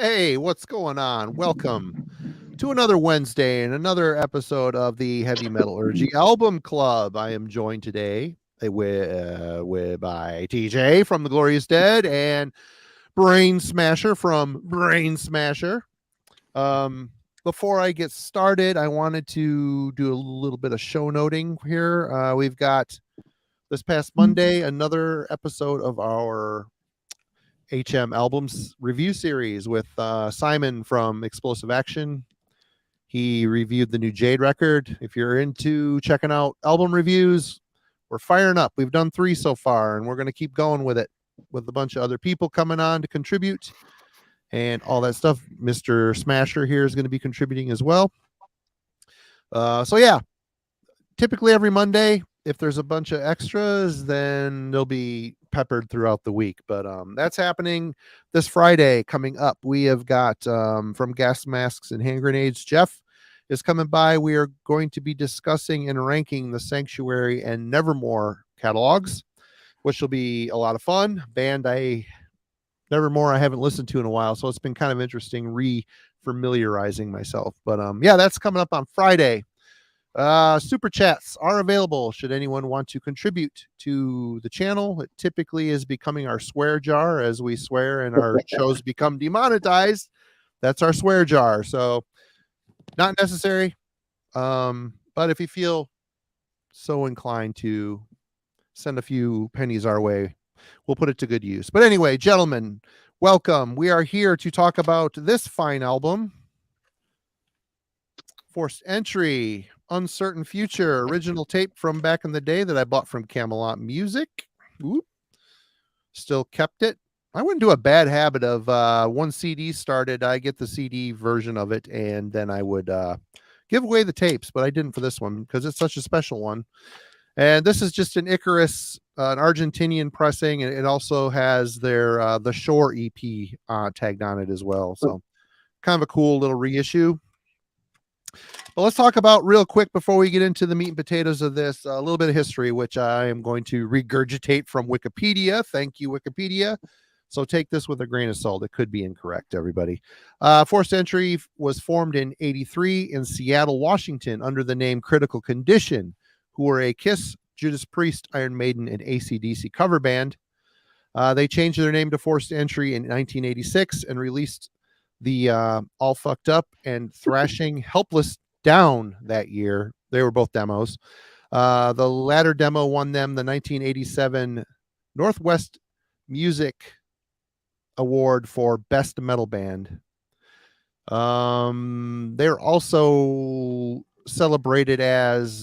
Hey, what's going on? Welcome to another Wednesday and another episode of the Heavy Metallurgy Album Club. I am joined today by TJ from The Glorious Dead and Brainsmasher from Brainsmasher. Before I get started, I wanted to do a little bit of show noting here. We've got this past Monday another episode of our HM albums review series with Simon from Explosive Action. He reviewed the new Jade record. If you're into checking out album reviews, we're firing up. We've done 3 so far, and we're going to keep going with it with a bunch of other people coming on to contribute and all that stuff. Mr. Smasher here is going to be contributing as well. So yeah, typically every Monday, if there's a bunch of extras, then they'll be peppered throughout the week. But that's happening this Friday coming up. We have got from Gas Masks and Hand Grenades, Jeff is coming by. We are going to be discussing and ranking the Sanctuary and Nevermore catalogs, which will be a lot of fun. Band Nevermore I haven't listened to in a while, so it's been kind of interesting re-familiarizing myself. But yeah, that's coming up on Friday. Super chats are available should anyone want to contribute to the channel. It typically is becoming our swear jar as we swear and our shows become demonetized. That's our swear jar. So not necessary. But if you feel so inclined to send a few pennies our way, we'll put it to good use. But anyway, gentlemen, welcome. We are here to talk about this fine album, Forced Entry, Uncertain Future, original tape from back in the day that I bought from Camelot Music. Oop. Still kept it. I wouldn't do a bad habit of one CD started, I get the CD version of it, and then I would give away the tapes, but I didn't for this one because it's such a special one. And this is just an Icarus, an Argentinian pressing, and it also has their the Shore EP tagged on it as well. So kind of a cool little reissue. But let's talk about real quick before we get into the meat and potatoes of this, a little bit of history, which I am going to regurgitate from Wikipedia. Thank you, Wikipedia. So take this with a grain of salt. It could be incorrect, everybody. Forced Entry was formed in '83 in Seattle, Washington, under the name Critical Condition, who were a Kiss, Judas Priest, Iron Maiden, and AC/DC cover band. They changed their name to Forced Entry in 1986 and released the All Fucked Up and Thrashing Helpless Down that year. They were both demos. The latter demo won them the 1987 Northwest Music Award for Best Metal Band. They're also celebrated as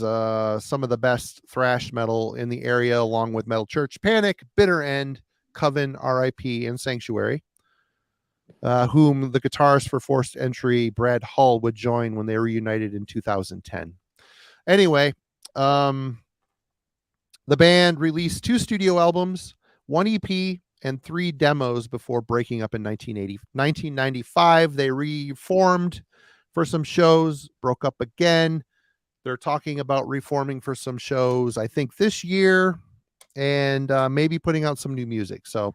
some of the best thrash metal in the area, along with Metal Church, Panic, Bitter End, Coven, RIP, and Sanctuary. Whom the guitarist for Forced Entry, Brad Hull, would join when they were reunited in 2010. Anyway, the band released 2 studio albums, 1 EP, and 3 demos before breaking up in 1995. They reformed for some shows, broke up again. They're talking about reforming for some shows, I think this year, and maybe putting out some new music. So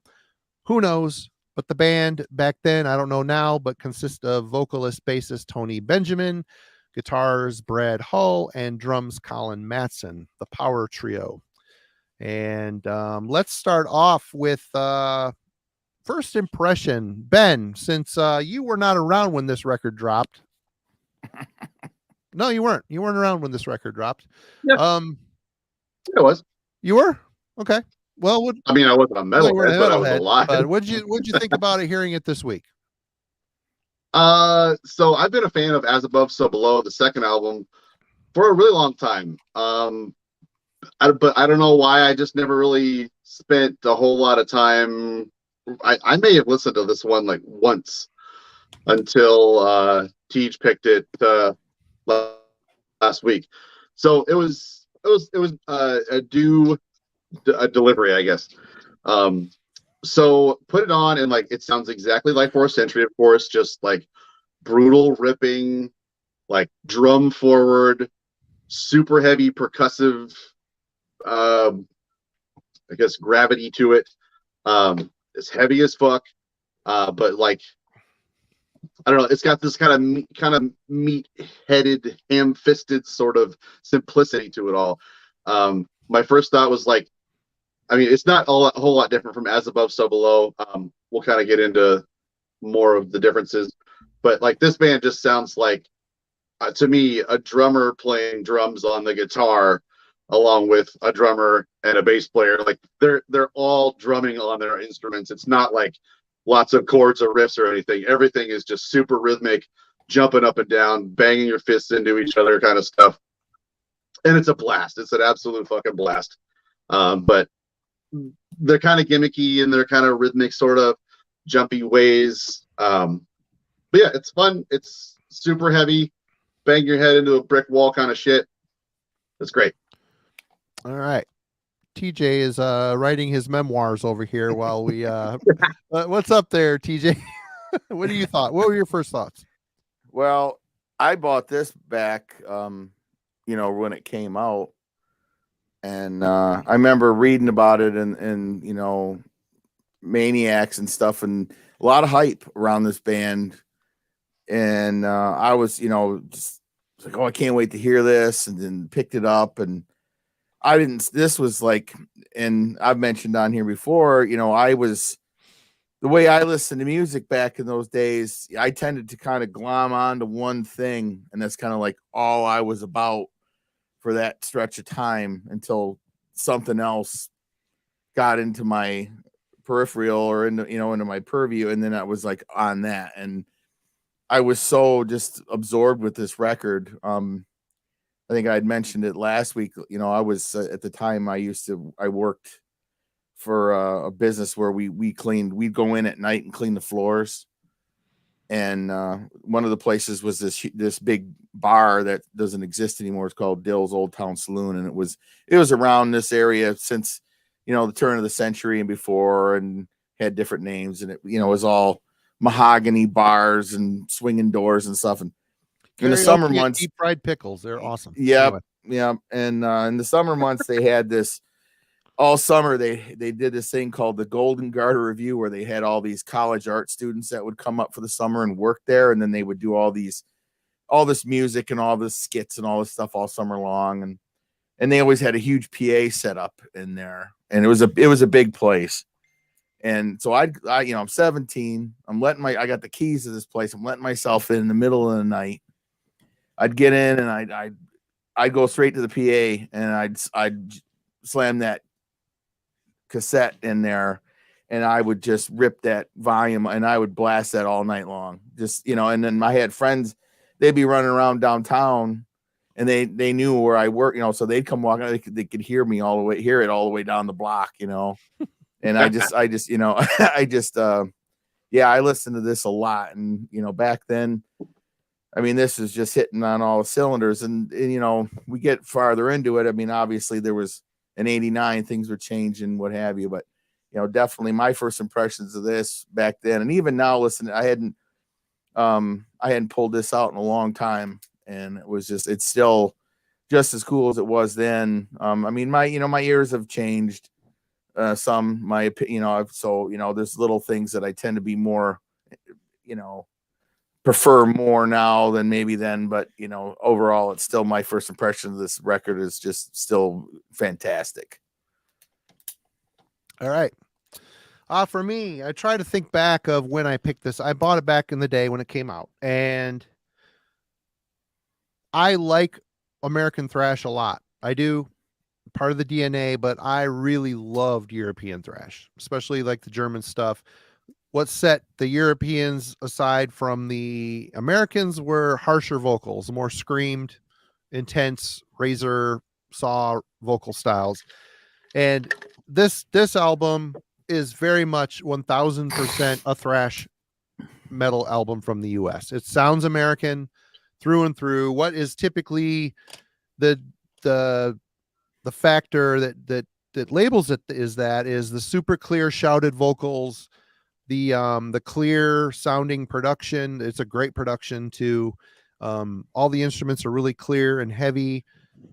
who knows? But the band back then, I don't know now, but consists of vocalist, bassist Tony Benjamin, guitars Brad Hull, and drums Colin Matson, the power trio. And let's start off with first impression. Ben, since you were not around when this record dropped. No, you weren't. You weren't around when this record dropped. Yep. It was. You were? Okay. Well, I mean, I wasn't a metalhead, but I was alive. But what'd you think about it hearing it this week? So I've been a fan of As Above, So Below, the second album, for a really long time. But I don't know why I just never really spent a whole lot of time. I may have listened to this one like once until Tej picked it last week. So it was a delivery, I guess. So put it on, and like it sounds exactly like Forced Entry, of course, just like brutal ripping, like drum forward, super heavy percussive I guess gravity to it. It's heavy as fuck, but like I don't know. It's got this kind of meat-headed, ham-fisted sort of simplicity to it all. My first thought was like, I mean, it's not a whole lot different from As Above, So Below. We'll kind of get into more of the differences, but like this band just sounds like, to me, a drummer playing drums on the guitar, along with a drummer and a bass player. Like they're all drumming on their instruments. It's not like lots of chords or riffs or anything. Everything is just super rhythmic, jumping up and down, banging your fists into each other kind of stuff. And it's a blast. It's an absolute fucking blast. But they're kind of gimmicky in their kind of rhythmic, sort of jumpy ways. But yeah, it's fun. It's super heavy. Bang your head into a brick wall kind of shit. It's great. All right. TJ is writing his memoirs over here while we what's up there, TJ? What do you thought? What were your first thoughts? Well, I bought this back when it came out, and I remember reading about it and Maniacs and stuff, and a lot of hype around this band. And I was just like, oh, I can't wait to hear this, and then picked it up. And this was like, and I've mentioned on here before, the way I listened to music back in those days, I tended to kind of glom onto one thing, and that's kind of like all I was about for that stretch of time until something else got into my peripheral or into my purview, and then I was like on that, and I was so just absorbed with this record. I think I had mentioned it last week. I was at the time I worked for a business where we'd go in at night and clean the floors. And one of the places was this big bar that doesn't exist anymore. It's called Dill's Old Town Saloon. And it was around this area since, the turn of the century and before, and had different names. And it, was all mahogany bars and swinging doors and stuff. And in the summer months, deep fried pickles, they're awesome. Yeah. Anyway. Yeah. And in the summer months, they had this all summer. They did this thing called the Golden Garter Review, where they had all these college art students that would come up for the summer and work there. And then they would do all this music and all this skits and all this stuff all summer long. And they always had a huge PA set up in there, and it was a big place. And so I'm 17. I got the keys to this place. I'm letting myself in the middle of the night. I'd get in and I'd go straight to the PA, and I'd slam that cassette in there, and I would just rip that volume, and I would blast that all night long. Just, and then I had friends, they'd be running around downtown, and they knew where I worked, so they'd come walking, they could hear it all the way down the block, and I listened to this a lot. And, back then, I mean, this is just hitting on all the cylinders, and we get farther into it. I mean, obviously there was in '89, things were changing, what have you, but definitely my first impressions of this back then, and even now, listen, I hadn't pulled this out in a long time, and it's still just as cool as it was then. I mean, my ears have changed, some, my opinion, so there's little things that I tend to be more, prefer more now than maybe then, but overall, it's still my first impression of this record is just still fantastic. All right. For me, I try to think back of when I picked this. I bought it back in the day when it came out, and I like American thrash a lot. I do, part of the DNA, but I really loved European thrash, especially like the German stuff. What set the Europeans aside from the Americans were harsher vocals, more screamed, intense, razor saw vocal styles. And this album is very much 1000% a thrash metal album from the US. It sounds American through and through. What is typically the factor that labels it is the super clear shouted vocals, the clear sounding production. It's a great production too. All the instruments are really clear and heavy,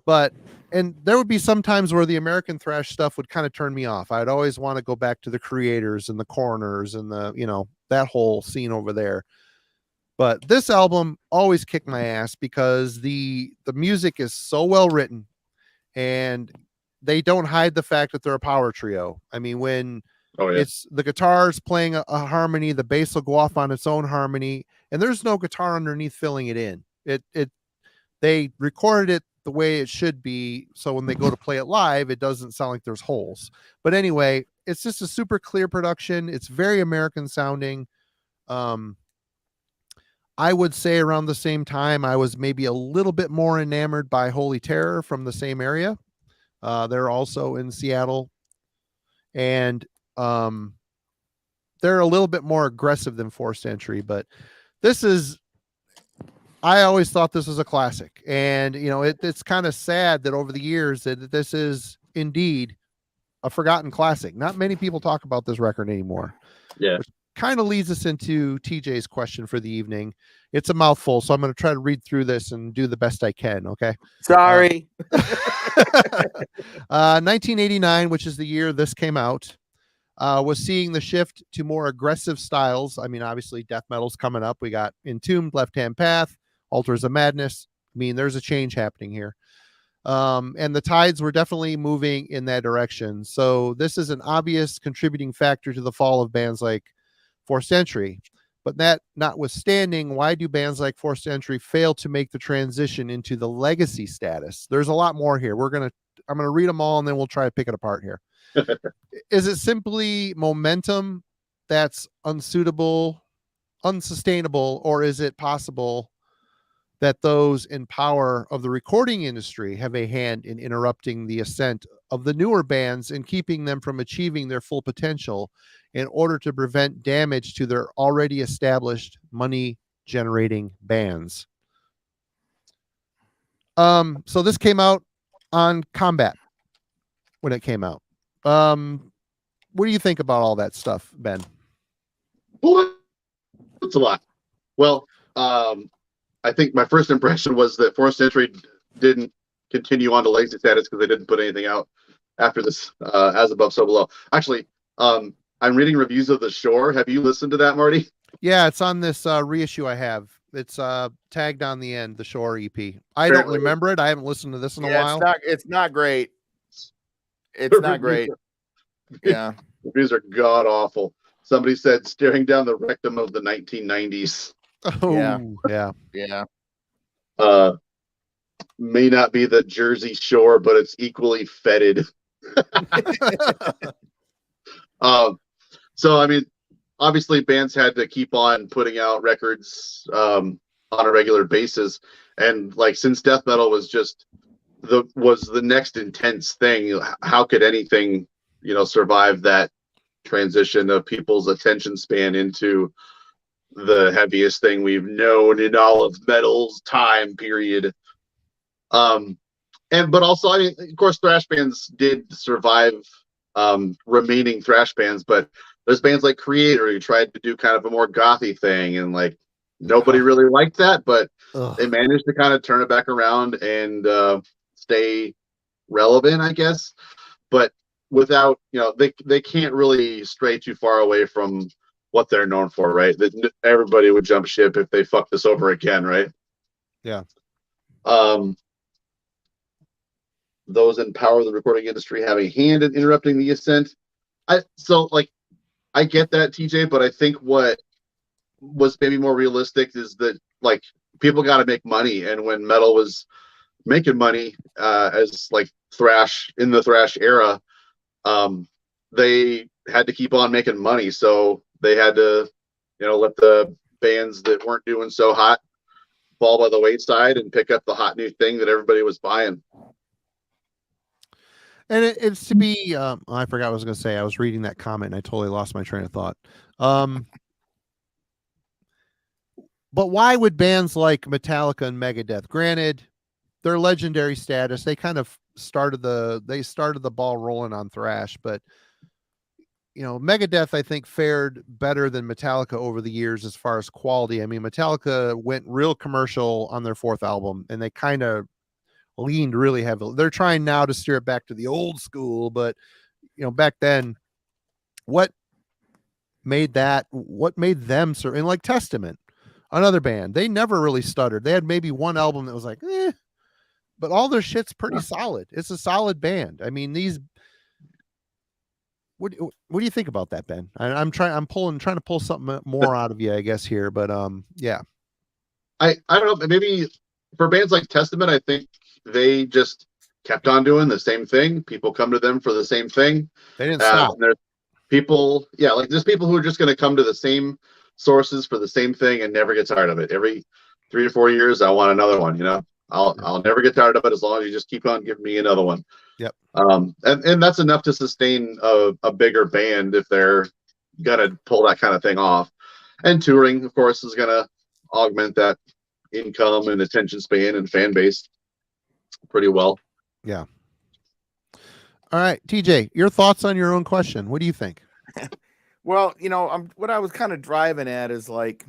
and there would be some times where the American thrash stuff would kind of turn me off. I'd always want to go back to the Creators and the Coroners and that whole scene over there. But this album always kicked my ass because the music is so well written, and they don't hide the fact that they're a power trio. I mean, when it's the guitars playing a harmony, the bass will go off on its own harmony, and there's no guitar underneath filling it in. They recorded it the way it should be, so when they go to play it live, it doesn't sound like there's holes. But anyway, it's just a super clear production. It's very American sounding. I would say around the same time, I was maybe a little bit more enamored by Holy Terror from the same area. They're also in Seattle, and they're a little bit more aggressive than Forced Entry, but I always thought this was a classic. And, it's kind of sad that over the years that this is indeed a forgotten classic. Not many people talk about this record anymore. Yeah. Which kind of leads us into TJ's question for the evening. It's a mouthful, so I'm going to try to read through this and do the best I can. Okay. Sorry. 1989, which is the year this came out, was seeing the shift to more aggressive styles. I mean, obviously death metal's coming up. We got Entombed, Left Hand Path, Altars of Madness. I mean, there's a change happening here. And the tides were definitely moving in that direction. So this is an obvious contributing factor to the fall of bands like Forced Entry. But that notwithstanding, why do bands like Forced Entry fail to make the transition into the legacy status? There's a lot more here. I'm going to read them all, and then we'll try to pick it apart here. Is it simply momentum that's unsustainable, or is it possible that those in power of the recording industry have a hand in interrupting the ascent of the newer bands and keeping them from achieving their full potential in order to prevent damage to their already established money-generating bands? So this came out on Combat when it came out. What do you think about all that stuff, Ben? Well, it's a lot. Well, I think my first impression was that Forced Entry didn't continue on to legacy status because they didn't put anything out after this, As Above, So Below. Actually, I'm reading reviews of The Shore. Have you listened to that, Marty? Yeah, it's on this reissue I have. It's tagged on the end, The Shore EP. I don't remember it. I haven't listened to this in a while. It's not great. It's not great. Yeah. Reviews are god awful. Somebody said staring down the rectum of the 1990s. Oh, yeah. May not be the Jersey Shore, but it's equally fetid. So I mean, obviously bands had to keep on putting out records on a regular basis, and like since death metal was just the next intense thing, how could anything survive that transition of people's attention span into the heaviest thing we've known in all of metal's time period? But also, I mean, of course, thrash bands did survive, remaining thrash bands, but there's bands like Creator who tried to do kind of a more gothy thing, and like nobody really liked that, but they managed to kind of turn it back around and stay relevant, I guess. But without, they can't really stray too far away from what they're known for, right? That everybody would jump ship if they fuck this over again, right? Yeah. Those in power of the recording industry have a hand in interrupting the ascent. I get that, TJ, but I think what was maybe more realistic is that like people got to make money, and when metal was making money, as like thrash in the thrash era, they had to keep on making money, so they had to, let the bands that weren't doing so hot fall by the wayside and pick up the hot new thing that everybody was buying. And it's to be, I forgot what I was going to say. I was reading that comment and I totally lost my train of thought. But why would bands like Metallica and Megadeth, granted, their legendary status, they kind of started the ball rolling on thrash, but Megadeth, I think, fared better than Metallica over the years as far as quality. I mean, Metallica went real commercial on their fourth album, and they kind of leaned really heavily. They're trying now to steer it back to the old school, but back then, what made them certain? Like Testament, another band. They never really stuttered. They had maybe one album that was like, but all their shit's pretty solid. It's a solid band. I mean, these. What do you think about that, Ben? I'm trying to pull something more out of you, I guess here, but yeah. I don't know. Maybe for bands like Testament, I think they just kept on doing the same thing. People come to them for the same thing. They didn't stop. There's people, like there's people who are just going to come to the same sources for the same thing and never get tired of it. Every 3 to 4 years, I want another one. I'll never get tired of it as long as you just keep on giving me another one. Yep. And that's enough to sustain a bigger band if they're gonna pull that kind of thing off. And touring, of course, is gonna augment that income and attention span and fan base pretty well. Yeah. All right, TJ, your thoughts on your own question. What do you think? Well, what I was kind of driving at is like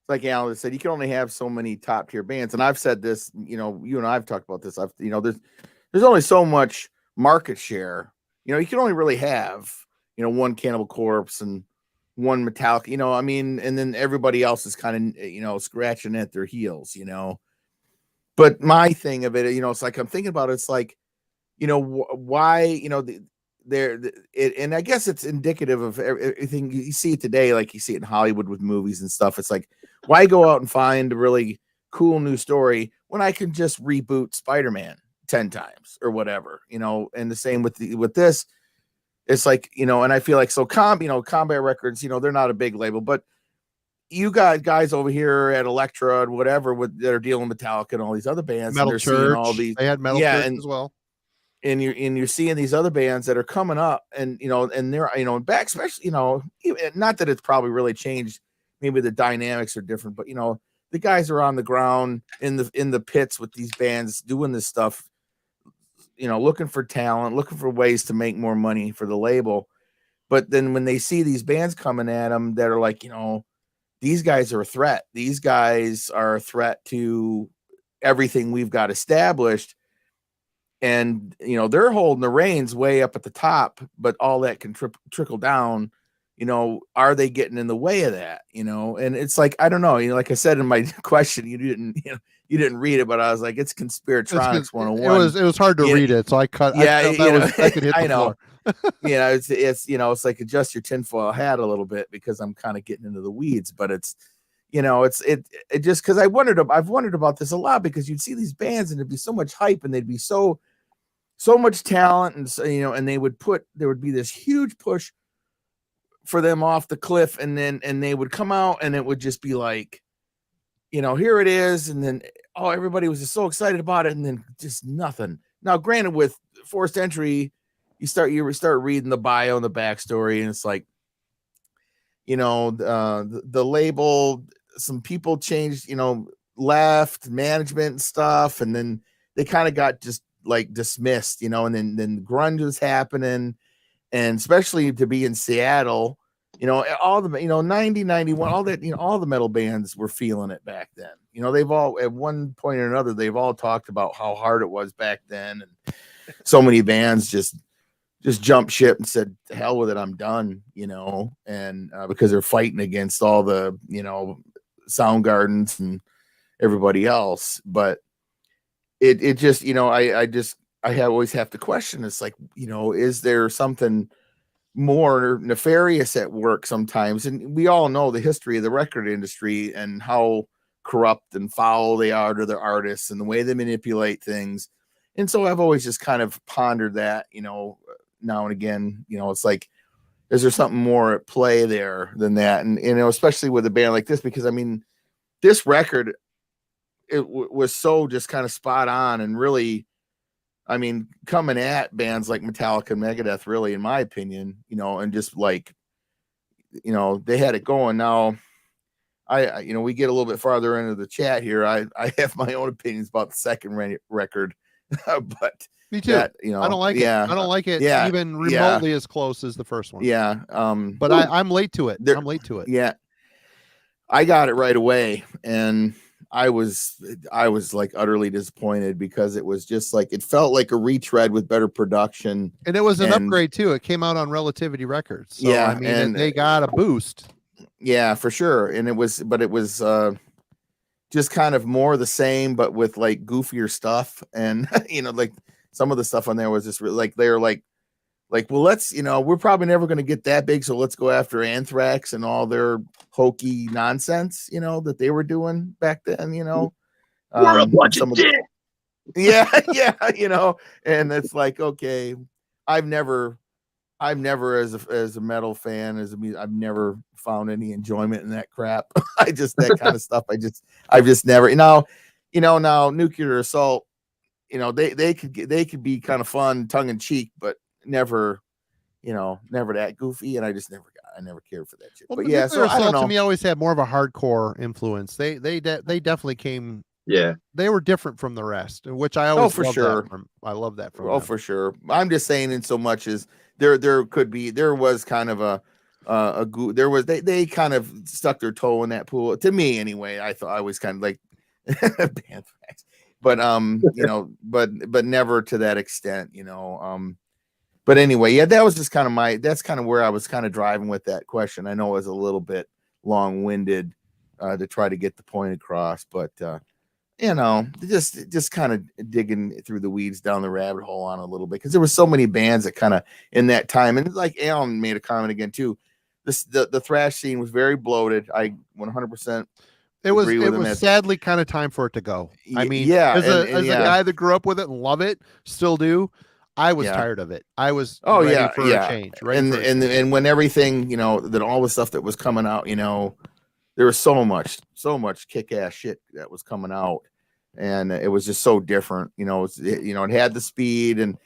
Alan said, you can only have so many top tier bands. And I've said this, you and I've talked about this. There's only so much market share. You can only really have, one Cannibal Corpse and one Metallica, and then everybody else is kind of, scratching at their heels, But my thing of it, it's like I'm thinking about it, it's like, why, and I guess it's indicative of everything you see it today, like you see it in Hollywood with movies and stuff. It's like, why go out and find a really cool new story when I can just reboot Spider-Man 10 times or whatever, and the same with this. It's like, and I feel like, so Combat Records, they're not a big label, but you got guys over here at Elektra and whatever that are dealing with Metallica and all these other bands. Metal and Church. All these, they had Metal Church as well. And you're seeing these other bands that are coming up, and and they're back, especially not that it's probably really changed. Maybe the dynamics are different, but the guys are on the ground in the pits with these bands doing this stuff. Looking for talent, looking for ways to make more money for the label. But then when they see these bands coming at them that are like, these guys are a threat. These guys are a threat to everything we've got established. And, they're holding the reins way up at the top, but all that can trickle down. Are they getting in the way of that? And it's like, I don't know, like I said in my question, you didn't read it, but I was like, it's Conspiratronics 101. It was hard to read it. So I cut. Yeah. I could hit the floor. It's like adjust your tinfoil hat a little bit because I'm kind of getting into the weeds, but it's, it just, cause I've wondered about this a lot because you'd see these bands and it'd be so much hype and they'd be so much talent. And and there would be this huge push for them off the cliff. And they would come out and it would just be like, here it is. And then, everybody was just so excited about it. And then just nothing. Now, granted, with Forced Entry, you start reading the bio and the backstory, and it's like, the label, some people changed, left management and stuff, and then they kind of got just like dismissed, and then grunge was happening, and especially to be in Seattle, all the 90, 91, all that, all the metal bands were feeling it back then. They've all at one point or another, they've all talked about how hard it was back then, and so many bands just jumped ship and said, "To hell with it, I'm done," and because they're fighting against all the, Soundgardens and everybody else. But it just, I always have to question. It's like, is there something more nefarious at work sometimes? And we all know the history of the record industry and how corrupt and foul they are to their artists and the way they manipulate things. And so I've always just kind of pondered that, now and again, it's like, is there something more at play there than that? And, especially with a band like this, because this record, it was so just kind of spot on and really, coming at bands like Metallica and Megadeth, really, in my opinion, and just like, they had it going. Now, we get a little bit farther into the chat here. I have my own opinions about the second record, but me too. That, I don't like it. I don't like it even remotely as close as the first one. Yeah. But I'm late to it. I'm late to it. Yeah. I got it right away, and I was like utterly disappointed because it was just like, it felt like a retread with better production. And it was an upgrade too. It came out on Relativity Records. So, yeah. and they got a boost. Yeah, for sure. And it was just kind of more the same, but with like goofier stuff. And like some of the stuff on there was just like they're like, well, let's, we're probably never going to get that big, so let's go after Anthrax and all their hokey nonsense, that they were doing back then. We're a bunch of dicks. Yeah, and it's like, okay, I've never as a metal fan, I've never found any enjoyment in that crap. That kind of stuff. I've just never, now Nuclear Assault, they could be kind of fun, tongue in cheek, but never that goofy. And I never cared for that shit. Well, but yeah, so I don't know. To me always had more of a hardcore influence. They definitely came. Yeah, they were different from the rest, which I always for sure. I love that from them. Oh, for sure. I'm just saying, in so much as there was kind of they kind of stuck their toe in that pool, to me anyway. I thought I was kind of like Anthrax, but but never to that extent, but anyway, yeah, that was just kind of that's kind of where I was kind of driving with that question. I know it was a little bit long-winded to try to get the point across, but just kind of digging through the weeds down the rabbit hole on a little bit, because there were so many bands that kind of in that time, and like Alan made a comment again too, the thrash scene was very bloated. I 100%. It was sadly kind of time for it to go. I mean, yeah, as a guy that grew up with it and love it, still do. I was tired of it. I was ready for a change. And when everything, that all the stuff that was coming out, there was so much kick-ass shit that was coming out, and it was just so different. It had the speed and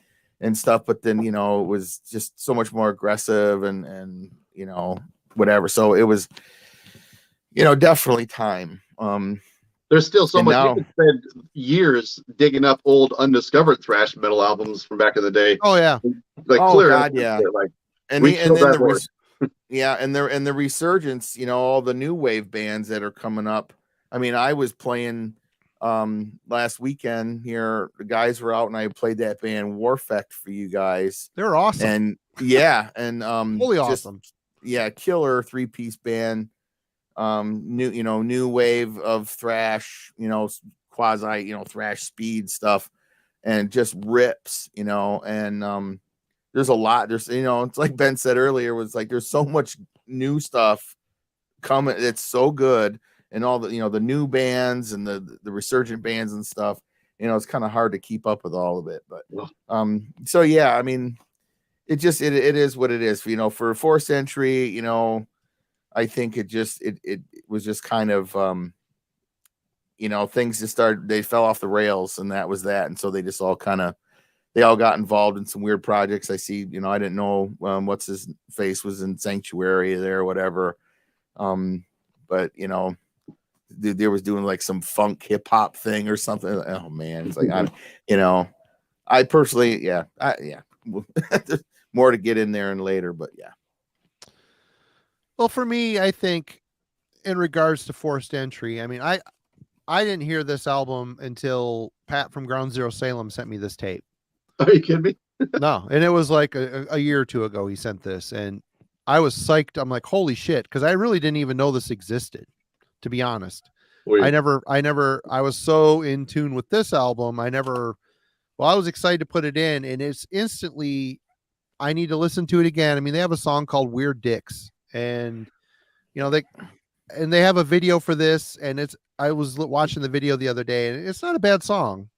stuff, but then it was just so much more aggressive and whatever. So it was definitely time. There's still so much. You could spend years digging up old undiscovered thrash metal albums from back in the day. Oh yeah, like clear. God, yeah. Like, and the resurgence, all the new wave bands that are coming up. I mean, I was playing last weekend here. The guys were out, and I played that band Warfect for you guys. They're awesome. And yeah, and holy awesome. Yeah, killer 3-piece band. New wave of thrash, quasi, thrash speed stuff, and just rips, and there's a lot. There's, it's like Ben said earlier, was like there's so much new stuff coming. It's so good, and all the the new bands and the resurgent bands and stuff. It's kind of hard to keep up with all of it, but so yeah, I mean, it is what it is. For 4th Century, I think it was just kind of things just started, they fell off the rails, and that was that. And so they just all got involved in some weird projects. I see, I didn't know what's his face was in Sanctuary there or whatever. But there was doing like some funk hip hop thing or something. Oh man, it's like I personally, there's more to get in there and later, but yeah. Well, for me, I think in regards to Forced Entry, I mean, I didn't hear this album until Pat from Ground Zero Salem sent me this tape. Are you kidding me? No, and it was like a year or two ago he sent this, and I was psyched. I'm like, holy shit, because I really didn't even know this existed, to be honest. Weird. I was so in tune with this album. I was excited to put it in, and it's instantly, I need to listen to it again. I mean, they have a song called Weird Dicks. And they have a video for this, and I was watching the video the other day, and it's not a bad song.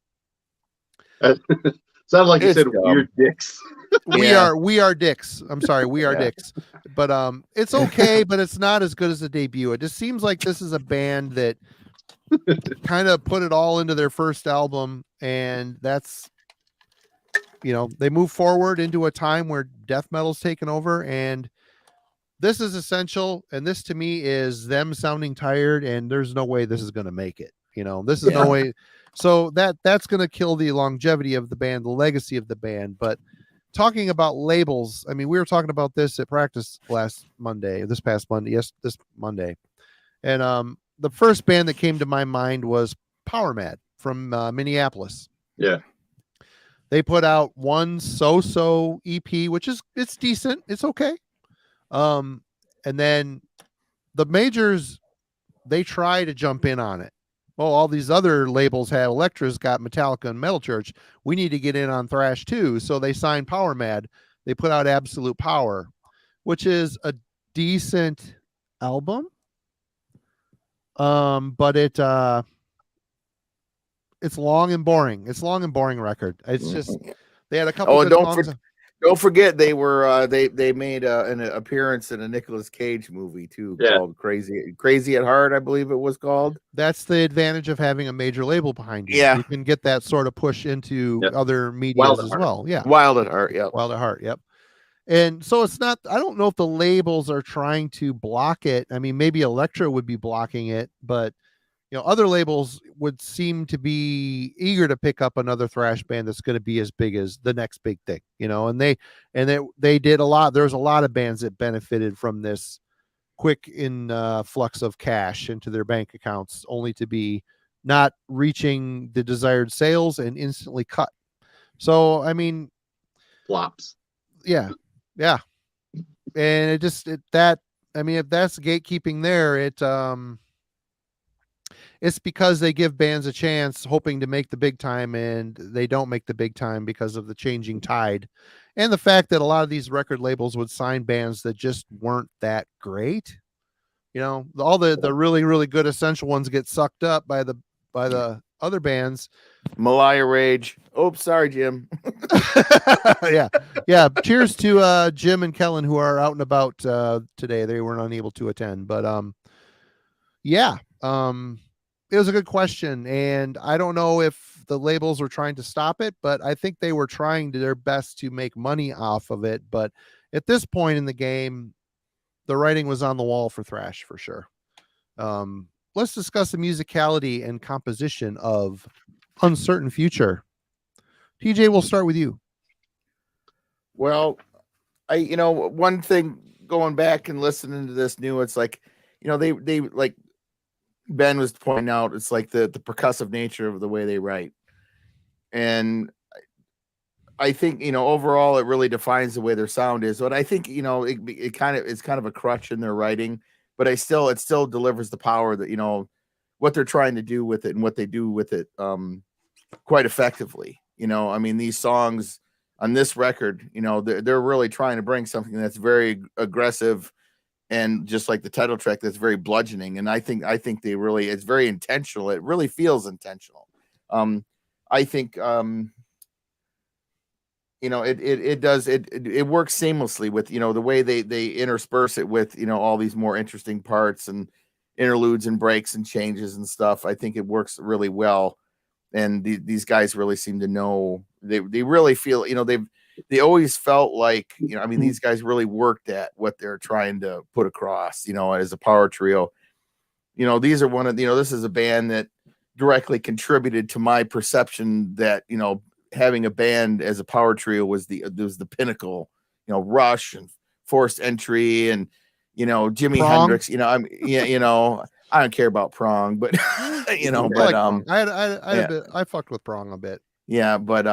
Sounded like you said weird dicks. We are dicks. I'm sorry, we are dicks. But it's okay, but it's not as good as the debut. It just seems like this is a band that kind of put it all into their first album, and that's they move forward into a time where death metal's taken over, and this is essential, and this to me is them sounding tired, and there's no way this is going to make it. This is no way. So that's going to kill the longevity of the band, the legacy of the band. But talking about labels, I mean, we were talking about this at practice this past Monday, this Monday. And the first band that came to my mind was Power Mad from Minneapolis. Yeah. They put out one so-so EP, which it's decent. It's okay. And then the majors, they try to jump in on it. Well, all these other labels have Elektra's got Metallica and Metal Church. We need to get in on Thrash too. So they signed Power Mad. They put out Absolute Power, which is a decent album. But it's long and boring. It's long and boring record. It's just they had a couple good songs. Don't forget they were they made an appearance in a Nicolas Cage movie too, called Crazy at Heart, I believe it was called. That's the advantage of having a major label behind you. Yeah, you can get that sort of push into other medias as well. Yeah, Wild at Heart. Yeah, Wild at Heart. Yep. And so it's not. I don't know if the labels are trying to block it. I mean, maybe Elektra would be blocking it, but other labels would seem to be eager to pick up another thrash band that's going to be as big as the next big thing, and they did a lot. There's a lot of bands that benefited from this quick flux of cash into their bank accounts, only to be not reaching the desired sales and instantly cut. So, I mean, flops. Yeah. Yeah. And if that's gatekeeping there, it's because they give bands a chance hoping to make the big time, and they don't make the big time because of the changing tide and the fact that a lot of these record labels would sign bands that just weren't that great. All the really, really good essential ones get sucked up by the other bands. Malaya Rage. Oh, sorry, Jim. Yeah. Cheers to Jim and Kellen, who are out and about today. They weren't unable to attend, but it was a good question, and I don't know if the labels were trying to stop it, but I think they were trying their best to make money off of it. But at this point in the game, the writing was on the wall for thrash for sure. Let's discuss the musicality and composition of Uncertain Future. TJ, we'll start with you. Well, one thing going back and listening to this new, it's like, they like Ben was pointing out, it's like the percussive nature of the way they write. And I think, overall it really defines the way their sound is. But I think, it's kind of a crutch in their writing, but it still delivers the power that, what they're trying to do with it and what they do with it quite effectively. I mean, these songs on this record, they're really trying to bring something that's very aggressive, and just like the title track, that's very bludgeoning. And I think it's very intentional. It really feels intentional. I think, it works seamlessly with, the way they intersperse it with, all these more interesting parts and interludes and breaks and changes and stuff. I think it works really well. And these guys really seem to know, they really feel, they always felt like, these guys really worked at what they're trying to put across, as a power trio. These are this is a band that directly contributed to my perception that, having a band as a power trio was the pinnacle. Rush and Forced Entry and, Jimi Prong. Hendrix, I don't care about Prong, but I fucked with Prong a bit. Yeah, but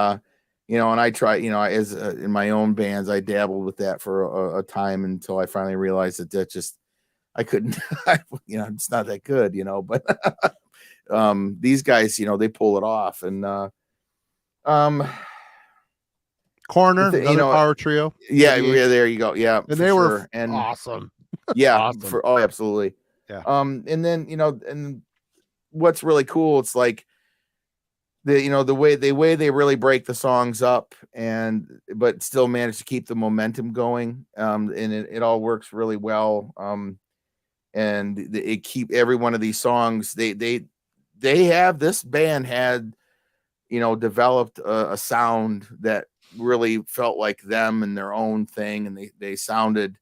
and I try, as in my own bands, I dabbled with that for a time until I finally realized that I couldn't, it's not that good, but these guys, they pull it off. And Corner, another power trio. Yeah, there you go. Yeah, and they were and awesome. Yeah, awesome. Absolutely. Yeah. And then and what's really cool, it's like the way they really break the songs up, but still manage to keep the momentum going. And it all works really well. And it keep every one of these songs. They have, this band had, developed a sound that really felt like them and their own thing, and they sounded,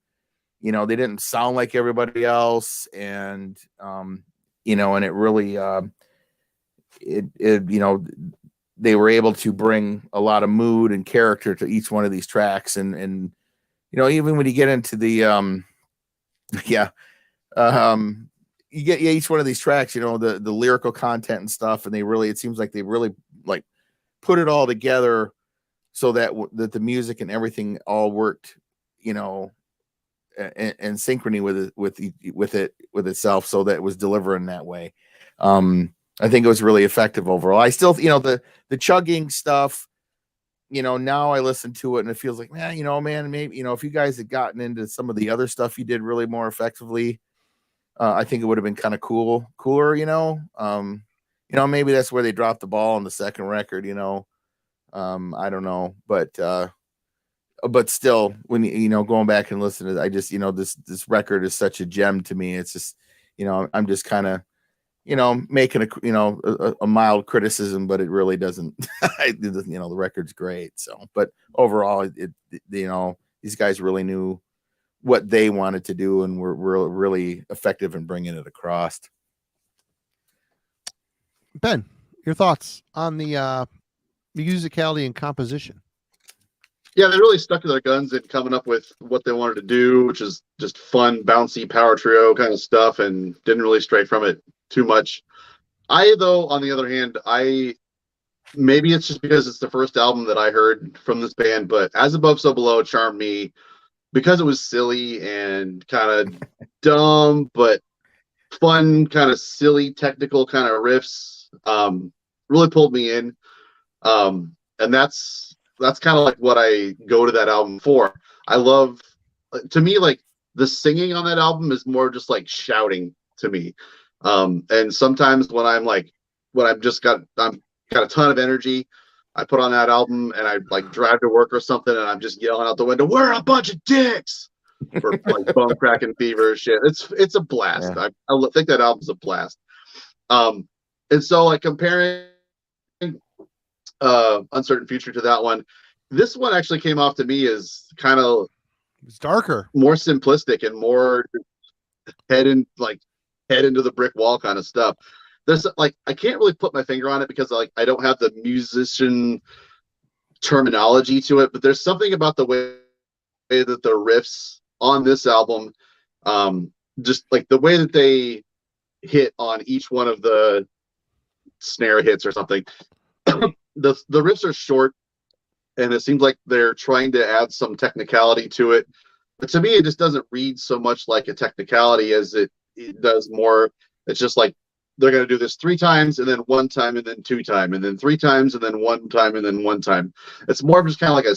they didn't sound like everybody else, and and it really they were able to bring a lot of mood and character to each one of these tracks, and even when you get into the you get each one of these tracks, the lyrical content and stuff, and it seems like they really like put it all together so that the music and everything all worked, and synchrony with itself, so that it was delivering that way. I think it was really effective overall. I still, the chugging stuff, now I listen to it and it feels like, man, maybe, if you guys had gotten into some of the other stuff you did really more effectively, I think it would have been kind of cooler, maybe that's where they dropped the ball on the second record, I don't know, but still, when going back and listening to it, I just, this record is such a gem to me. It's just, I'm just kind of, making a mild criticism, but it really doesn't. The record's great. So, but overall, these guys really knew what they wanted to do and were really effective in bringing it across. Ben, your thoughts on the musicality and composition? Yeah, they really stuck to their guns in coming up with what they wanted to do, which is just fun, bouncy power trio kind of stuff, and didn't really stray from it too much. Though, on the other hand, maybe it's just because it's the first album that I heard from this band, but As Above, So Below charmed me because it was silly and kind of dumb, but fun, kind of silly, technical kind of riffs. Really pulled me in. And that's kind of like what I go to that album for. To me, like, the singing on that album is more just like shouting to me. And sometimes when I've got a ton of energy, I put on that album and I like drive to work or something, and I'm just yelling out the window, "We're a bunch of dicks!" for like bone cracking fever shit. It's a blast. Yeah. I think that album's a blast. And so, like, comparing Uncertain Future to that one, this one actually came off to me as kind of, it's darker, more simplistic, and more head into the brick wall kind of stuff. There's like, I can't really put my finger on it because I don't have the musician terminology to it, but there's something about the way that the riffs on this album, just like the way that they hit on each one of the snare hits or something. The riffs are short, and it seems like they're trying to add some technicality to it. But to me, it just doesn't read so much like a technicality as it does more. It's just like they're going to do this 3 times, and then 1 time, and then 2 times, and then 3 times, and then 1 time, and then 1 time. It's more of just kind of like a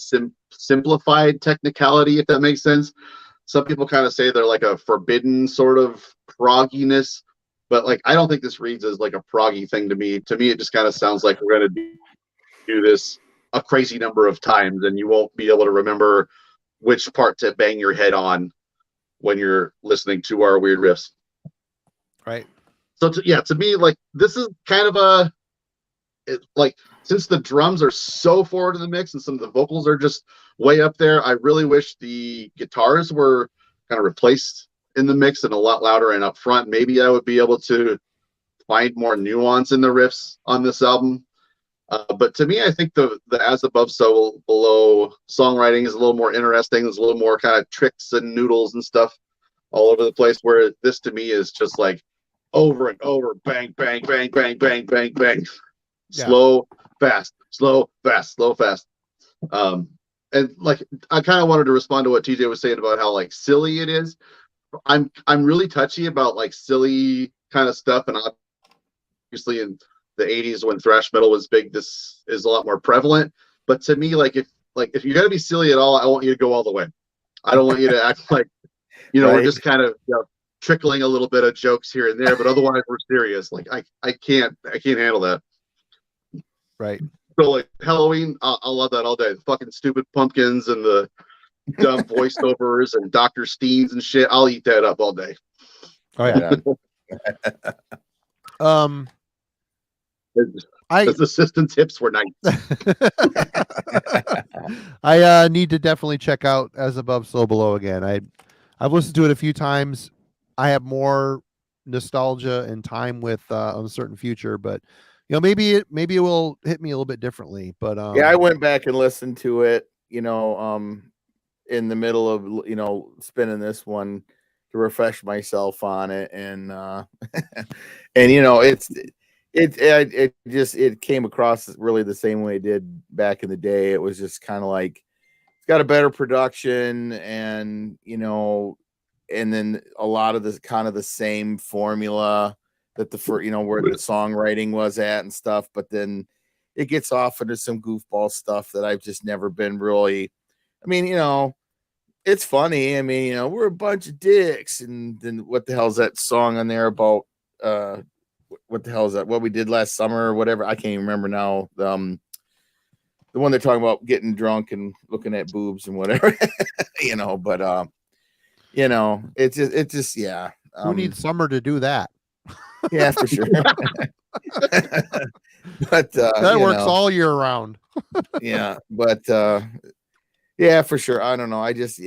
simplified technicality, if that makes sense. Some people kind of say they're like a forbidden sort of progginess, but like, I don't think this reads as like a proggy thing to me. To me, it just kind of sounds like we're going to do this a crazy number of times, and you won't be able to remember which part to bang your head on when you're listening to our weird riffs. right? So to me, like, this is kind of like, since the drums are so forward in the mix and some of the vocals are just way up there, I really wish the guitars were kind of replaced in the mix and a lot louder and up front. Maybe I would be able to find more nuance in the riffs on this album. But to me, I think the As Above, So Below songwriting is a little more interesting. There's a little more kind of tricks and noodles and stuff all over the place, where this to me is just like over and over, bang, bang, bang, bang, bang, bang, bang. Yeah. Slow, fast, slow, fast, slow, fast. And like, I kind of wanted to respond to what TJ was saying about how like silly it is. I'm really touchy about like silly kind of stuff, and obviously in the 80s when thrash metal was big, this is a lot more prevalent. But to me, like, if you're gonna be silly at all, I want you to go all the way. I don't want you to act like, Right. we're just kind of trickling a little bit of jokes here and there, but otherwise we're serious. Like, I can't handle that. Right. So like Halloween, I love that all day. The fucking stupid pumpkins and the dumb voiceovers and Dr. Steens and shit. I'll eat that up all day. Oh yeah. His assistant tips were nice. I need to definitely check out As Above, So Below again. I've listened to it a few times. I have more nostalgia and time with Uncertain Future, but maybe it will hit me a little bit differently. But yeah, I went back and listened to it, in the middle of spinning this one to refresh myself on it, and it came across really the same way it did back in the day. It was just kind of like, it's got a better production, and and then a lot of the kind of the same formula that where the songwriting was at and stuff, but then it gets off into some goofball stuff that I've just never been really. I mean, it's funny. I mean, we're a bunch of dicks, and then what the hell is that song on there about? What the hell is that? What we did last summer or whatever? I can't even remember now. The one they're talking about getting drunk and looking at boobs and whatever, But it's just yeah. Who needs summer to do that? Yeah, for sure. But that works all year round. Yeah, but yeah, for sure. I don't know. I just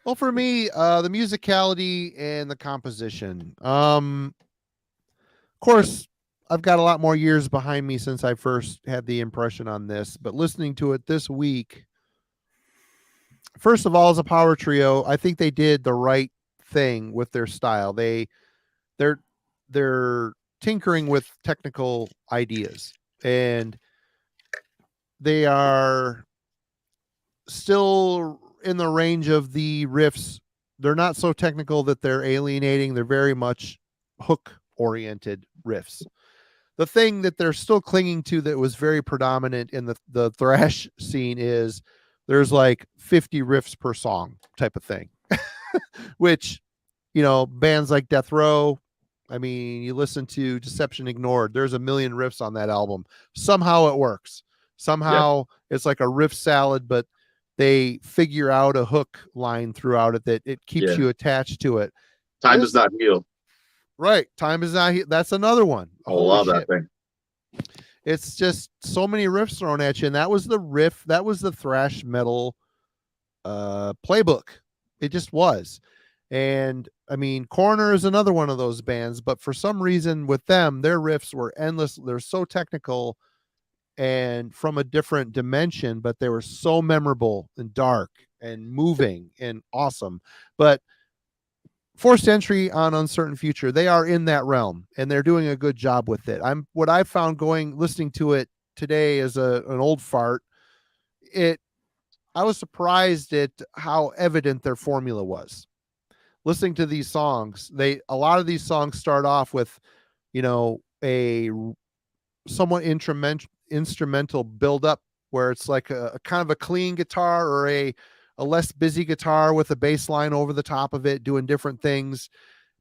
Well, for me, the musicality and the composition. Of course, I've got a lot more years behind me since I first had the impression on this, but listening to it this week, first of all, as a power trio, I think they did the right thing with their style. They're tinkering with technical ideas, and they are still in the range of the riffs. They're not so technical that they're alienating. They're very much hook oriented riffs. The thing that they're still clinging to that was very predominant in the thrash scene is there's like 50 riffs per song type of thing, which, bands like Death Row, I mean, you listen to Deception Ignored, there's a million riffs on that album. Somehow it works. Somehow it's like a riff salad, but they figure out a hook line throughout it that it keeps you attached to it. Time does not heal. Right. Time is not. That's another one. I love that thing. It's just so many riffs thrown at you. And that was the riff. That was the thrash metal playbook. It just was. And I mean, Corner is another one of those bands, but for some reason with them, their riffs were endless. They're so technical and from a different dimension, but they were so memorable and dark and moving and awesome. But Forced Entry on Uncertain Future, they are in that realm and they're doing a good job with it. What I found listening to it today as an old fart, I was surprised at how evident their formula was. Listening to these songs, a lot of these songs start off with, a somewhat instrumental build up where it's like a kind of a clean guitar or a less busy guitar with a bass line over the top of it, doing different things,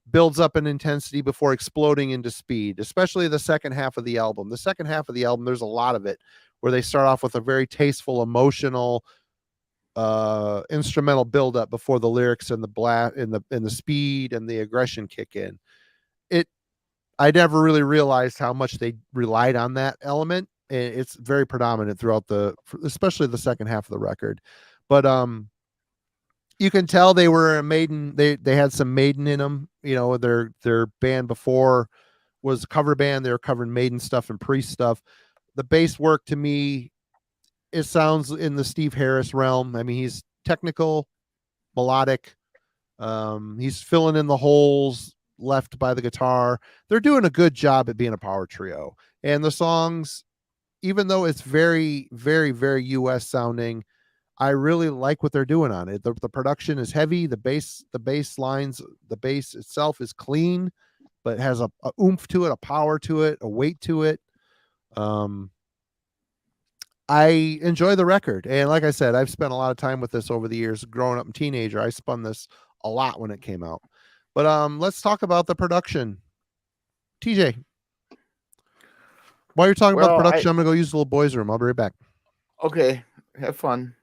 builds up in intensity before exploding into speed, especially the second half of the album. The second half of the album, there's a lot of it where they start off with a very tasteful, emotional, instrumental buildup before the lyrics and the speed and the aggression kick in. I never really realized how much they relied on that element. It's very predominant throughout especially the second half of the record. But you can tell they were a Maiden. They had some Maiden in them. Their band before was a cover band. They were covering Maiden stuff and Priest stuff. The bass work to me, it sounds in the Steve Harris realm. I mean, he's technical, melodic. He's filling in the holes left by the guitar. They're doing a good job at being a power trio. And the songs, even though it's very, very, very US sounding, I really like what they're doing on it. The production is heavy. The bass lines, the bass itself is clean, but has a oomph to it, a power to it, a weight to it. I enjoy the record. And like I said, I've spent a lot of time with this over the years. Growing up a teenager, I spun this a lot when it came out. But let's talk about the production. TJ, while you're talking about the production, I'm going to go use the little boys' room. I'll be right back. Okay. Have fun.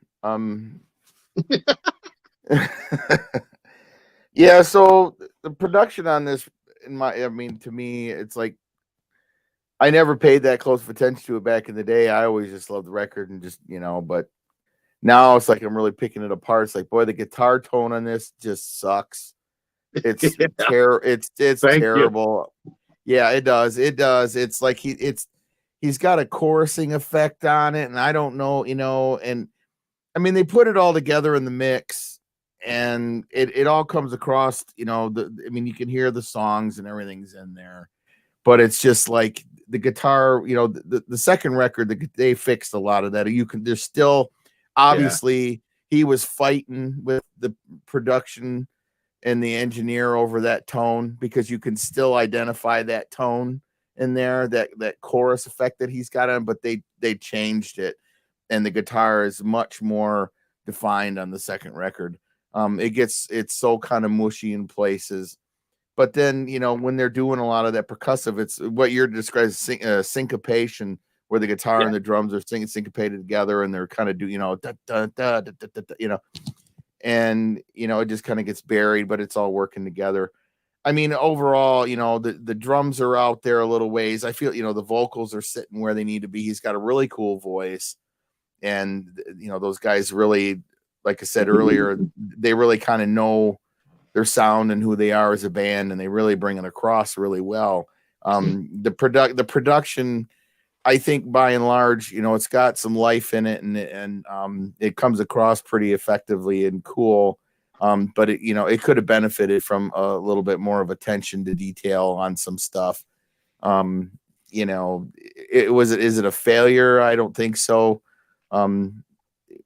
Yeah, so the production on this, to me, it's like I never paid that close of attention to it back in the day. I always just loved the record and just, but now it's like I'm really picking it apart. It's like, boy, the guitar tone on this just sucks. It's it's terrible. Yeah, it does. It's like he's got a chorusing effect on it, and I don't know, and I mean, they put it all together in the mix and it all comes across, you can hear the songs and everything's in there, but it's just like the guitar, the second record, they fixed a lot of that. There's still obviously he was fighting with the production and the engineer over that tone, because you can still identify that tone in there, that chorus effect that he's got on, but they changed it, and the guitar is much more defined on the second record. It's so kind of mushy in places, but then, you know, when they're doing a lot of that percussive, it's what you're describing, syncopation, where the guitar and the drums are syncopated together, and they're kind of do, you know, da, da, da, da, da, da, da, you know, and, you know, it just kind of gets buried, but it's all working together. I mean, overall, you know, the drums are out there a little ways. I feel, you know, the vocals are sitting where they need to be. He's got a really cool voice, and, you know, those guys really, like I said earlier, they really kind of know their sound and who they are as a band, and they really bring it across really well. The production, I think, by and large, you know, it's got some life in it, and it comes across pretty effectively and cool. But it, you know, it could have benefited from a little bit more of attention to detail on some stuff. You know, is it a failure? I don't think so.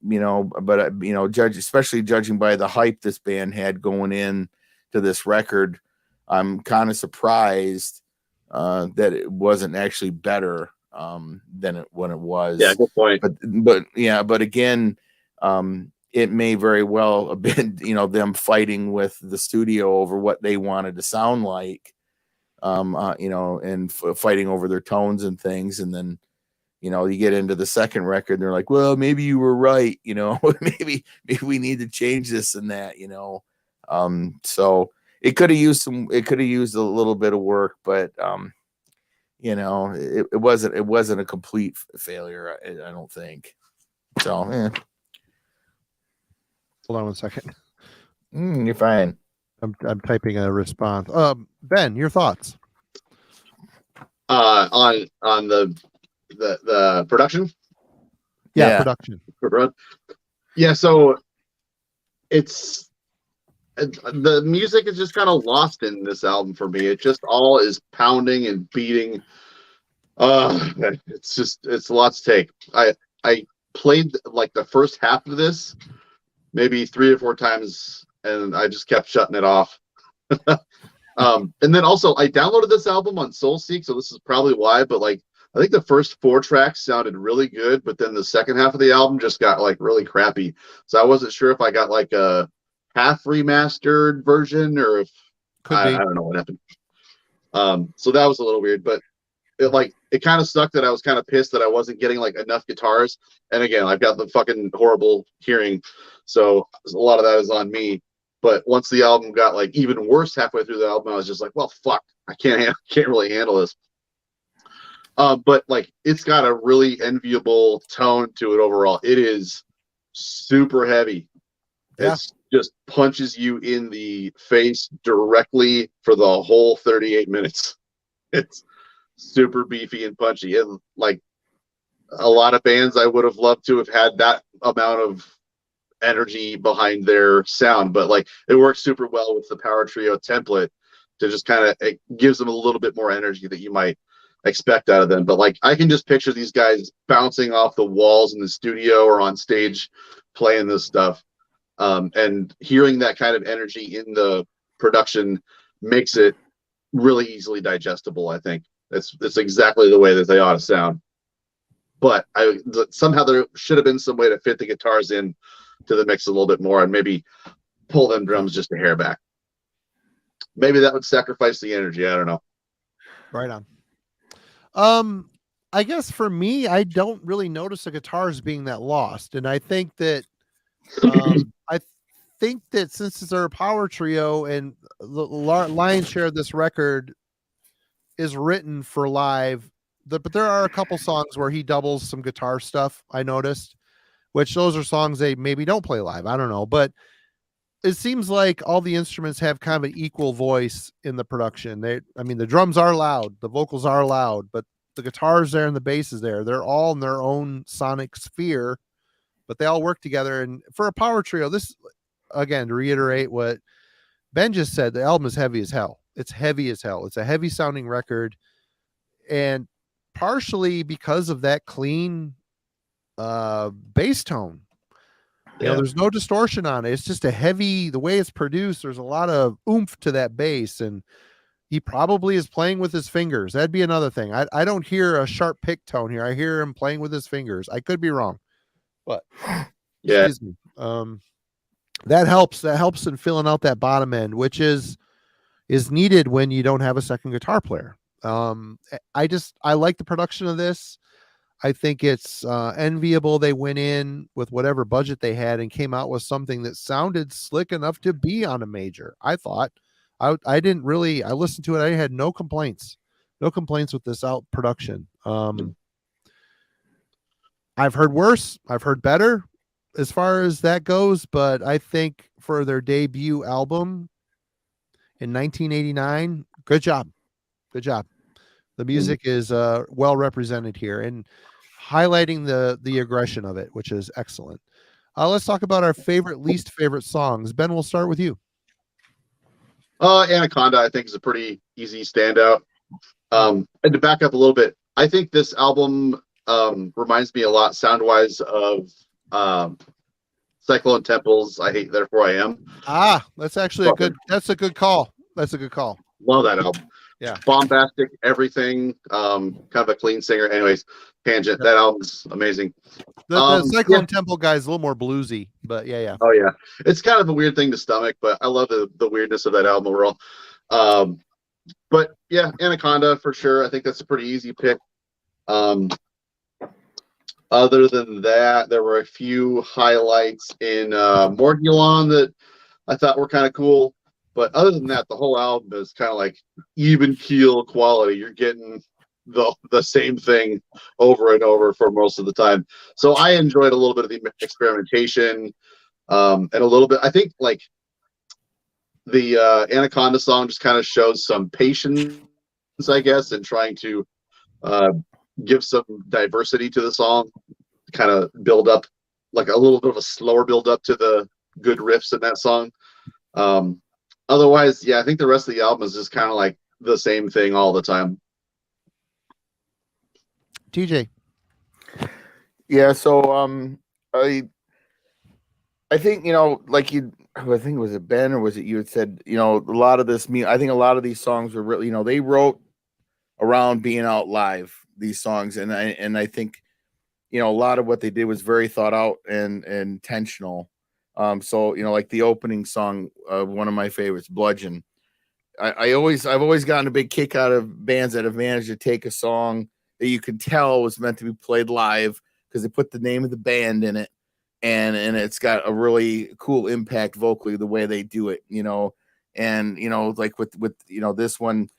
You know, but you know, especially judging by the hype this band had going in to this record, I'm kind of surprised that it wasn't actually better than when it was. Yeah, good point. But again, it may very well have been, you know, them fighting with the studio over what they wanted to sound like, you know, and fighting over their tones and things, and then, you know, you get into the second record, and they're like, well, maybe you were right, you know, maybe we need to change this and that, you know. So it could have used a little bit of work, but you know, it wasn't a complete failure, I don't think. So Hold on one second. You're fine. I'm typing a response. Ben, your thoughts? On the production. Yeah, production. Yeah, so it's the music is just kind of lost in this album for me. It just all is pounding and beating. It's a lot to take. I played like the first half of this maybe 3 or 4 times, and I just kept shutting it off. And then also I downloaded this album on SoulSeek, so this is probably why, but like I think the first 4 tracks sounded really good, but then the second half of the album just got like really crappy. So I wasn't sure if I got like a half remastered version or if I don't know what happened. So that was a little weird, but it kind of sucked that I was kind of pissed that I wasn't getting like enough guitars. And again, I've got the fucking horrible hearing, so a lot of that is on me. But once the album got like even worse halfway through the album, I was just like, well, fuck, I can't really handle this. But like it's got a really enviable tone to it overall. It is super heavy. Yeah. It just punches you in the face directly for the whole 38 minutes. It's super beefy and punchy, and like a lot of bands I would have loved to have had that amount of energy behind their sound, but like it works super well with the Power Trio template to just kind of, it gives them a little bit more energy that you might expect out of them. But like I can just picture these guys bouncing off the walls in the studio or on stage playing this stuff, and hearing that kind of energy in the production makes it really easily digestible. I think it's exactly the way that they ought to sound. But somehow there should have been some way to fit the guitars in to the mix a little bit more and maybe pull them drums just a hair back. Maybe that would sacrifice the energy. I don't know. Right on. I guess for me, I don't really notice the guitars being that lost, and I think that since they're a power trio and the lion's share of this record is written for live, but there are a couple songs where he doubles some guitar stuff, I noticed, which those are songs they maybe don't play live. I don't know, but it seems like all the instruments have kind of an equal voice in the production. The drums are loud, the vocals are loud, but the guitar's there and the bass is there. They're all in their own sonic sphere, but they all work together. And for a power trio, this, again, to reiterate what Ben just said, the album is heavy as hell. It's heavy as hell. It's a heavy sounding record. And partially because of that clean bass tone. You know, there's no distortion on it. It's just a heavy, the way it's produced, there's a lot of oomph to that bass, and he probably is playing with his fingers. That'd be another thing. I don't hear a sharp pick tone here. I hear him playing with his fingers. I could be wrong, but Yeah. excuse me. That helps. That helps in filling out that bottom end, which is needed when you don't have a second guitar player. I like the production of this. I think it's enviable they went in with whatever budget they had and came out with something that sounded slick enough to be on a major. I thought. I didn't really. I listened to it. I had no complaints. No complaints with this out production. I've heard worse. I've heard better as far as that goes, but I think for their debut album in 1989, good job. Good job. The music is well represented here and highlighting the aggression of it, which is excellent. Let's talk about our least favorite songs. Ben, we'll start with you. Anaconda, I think, is a pretty easy standout. And to back up a little bit, I think this album reminds me a lot sound-wise of Cyclone Temple's I Hate Therefore I Am. That's actually a good call. That's a good call. Love that album. Yeah. Bombastic, everything. Kind of a clean singer. Anyways, tangent. That album's amazing. The Cyclone Temple guy is a little more bluesy, but yeah. Oh yeah. It's kind of a weird thing to stomach, but I love the weirdness of that album overall. But yeah, Anaconda for sure. I think that's a pretty easy pick. Other than that, there were a few highlights in Morgulon that I thought were kind of cool. But other than that, the whole album is kind of like even keel quality. You're getting the same thing over and over for most of the time. So I enjoyed a little bit of the experimentation and a little bit. I think like the Anaconda song just kind of shows some patience, I guess, in trying to give some diversity to the song, kind of build up like a little bit of a slower build up to the good riffs in that song. Otherwise, yeah, I think the rest of the album is just kind of like the same thing all the time. TJ. Yeah, so I think, like I think was it Ben or was it you had said, a lot of this I think a lot of these songs were really, they wrote around being out live, these songs, and I think a lot of what they did was very thought out and intentional. So like the opening song, one of my favorites, Bludgeon. I've always gotten a big kick out of bands that have managed to take a song that you could tell was meant to be played live because they put the name of the band in it, and it's got a really cool impact vocally the way they do it, and like with this one,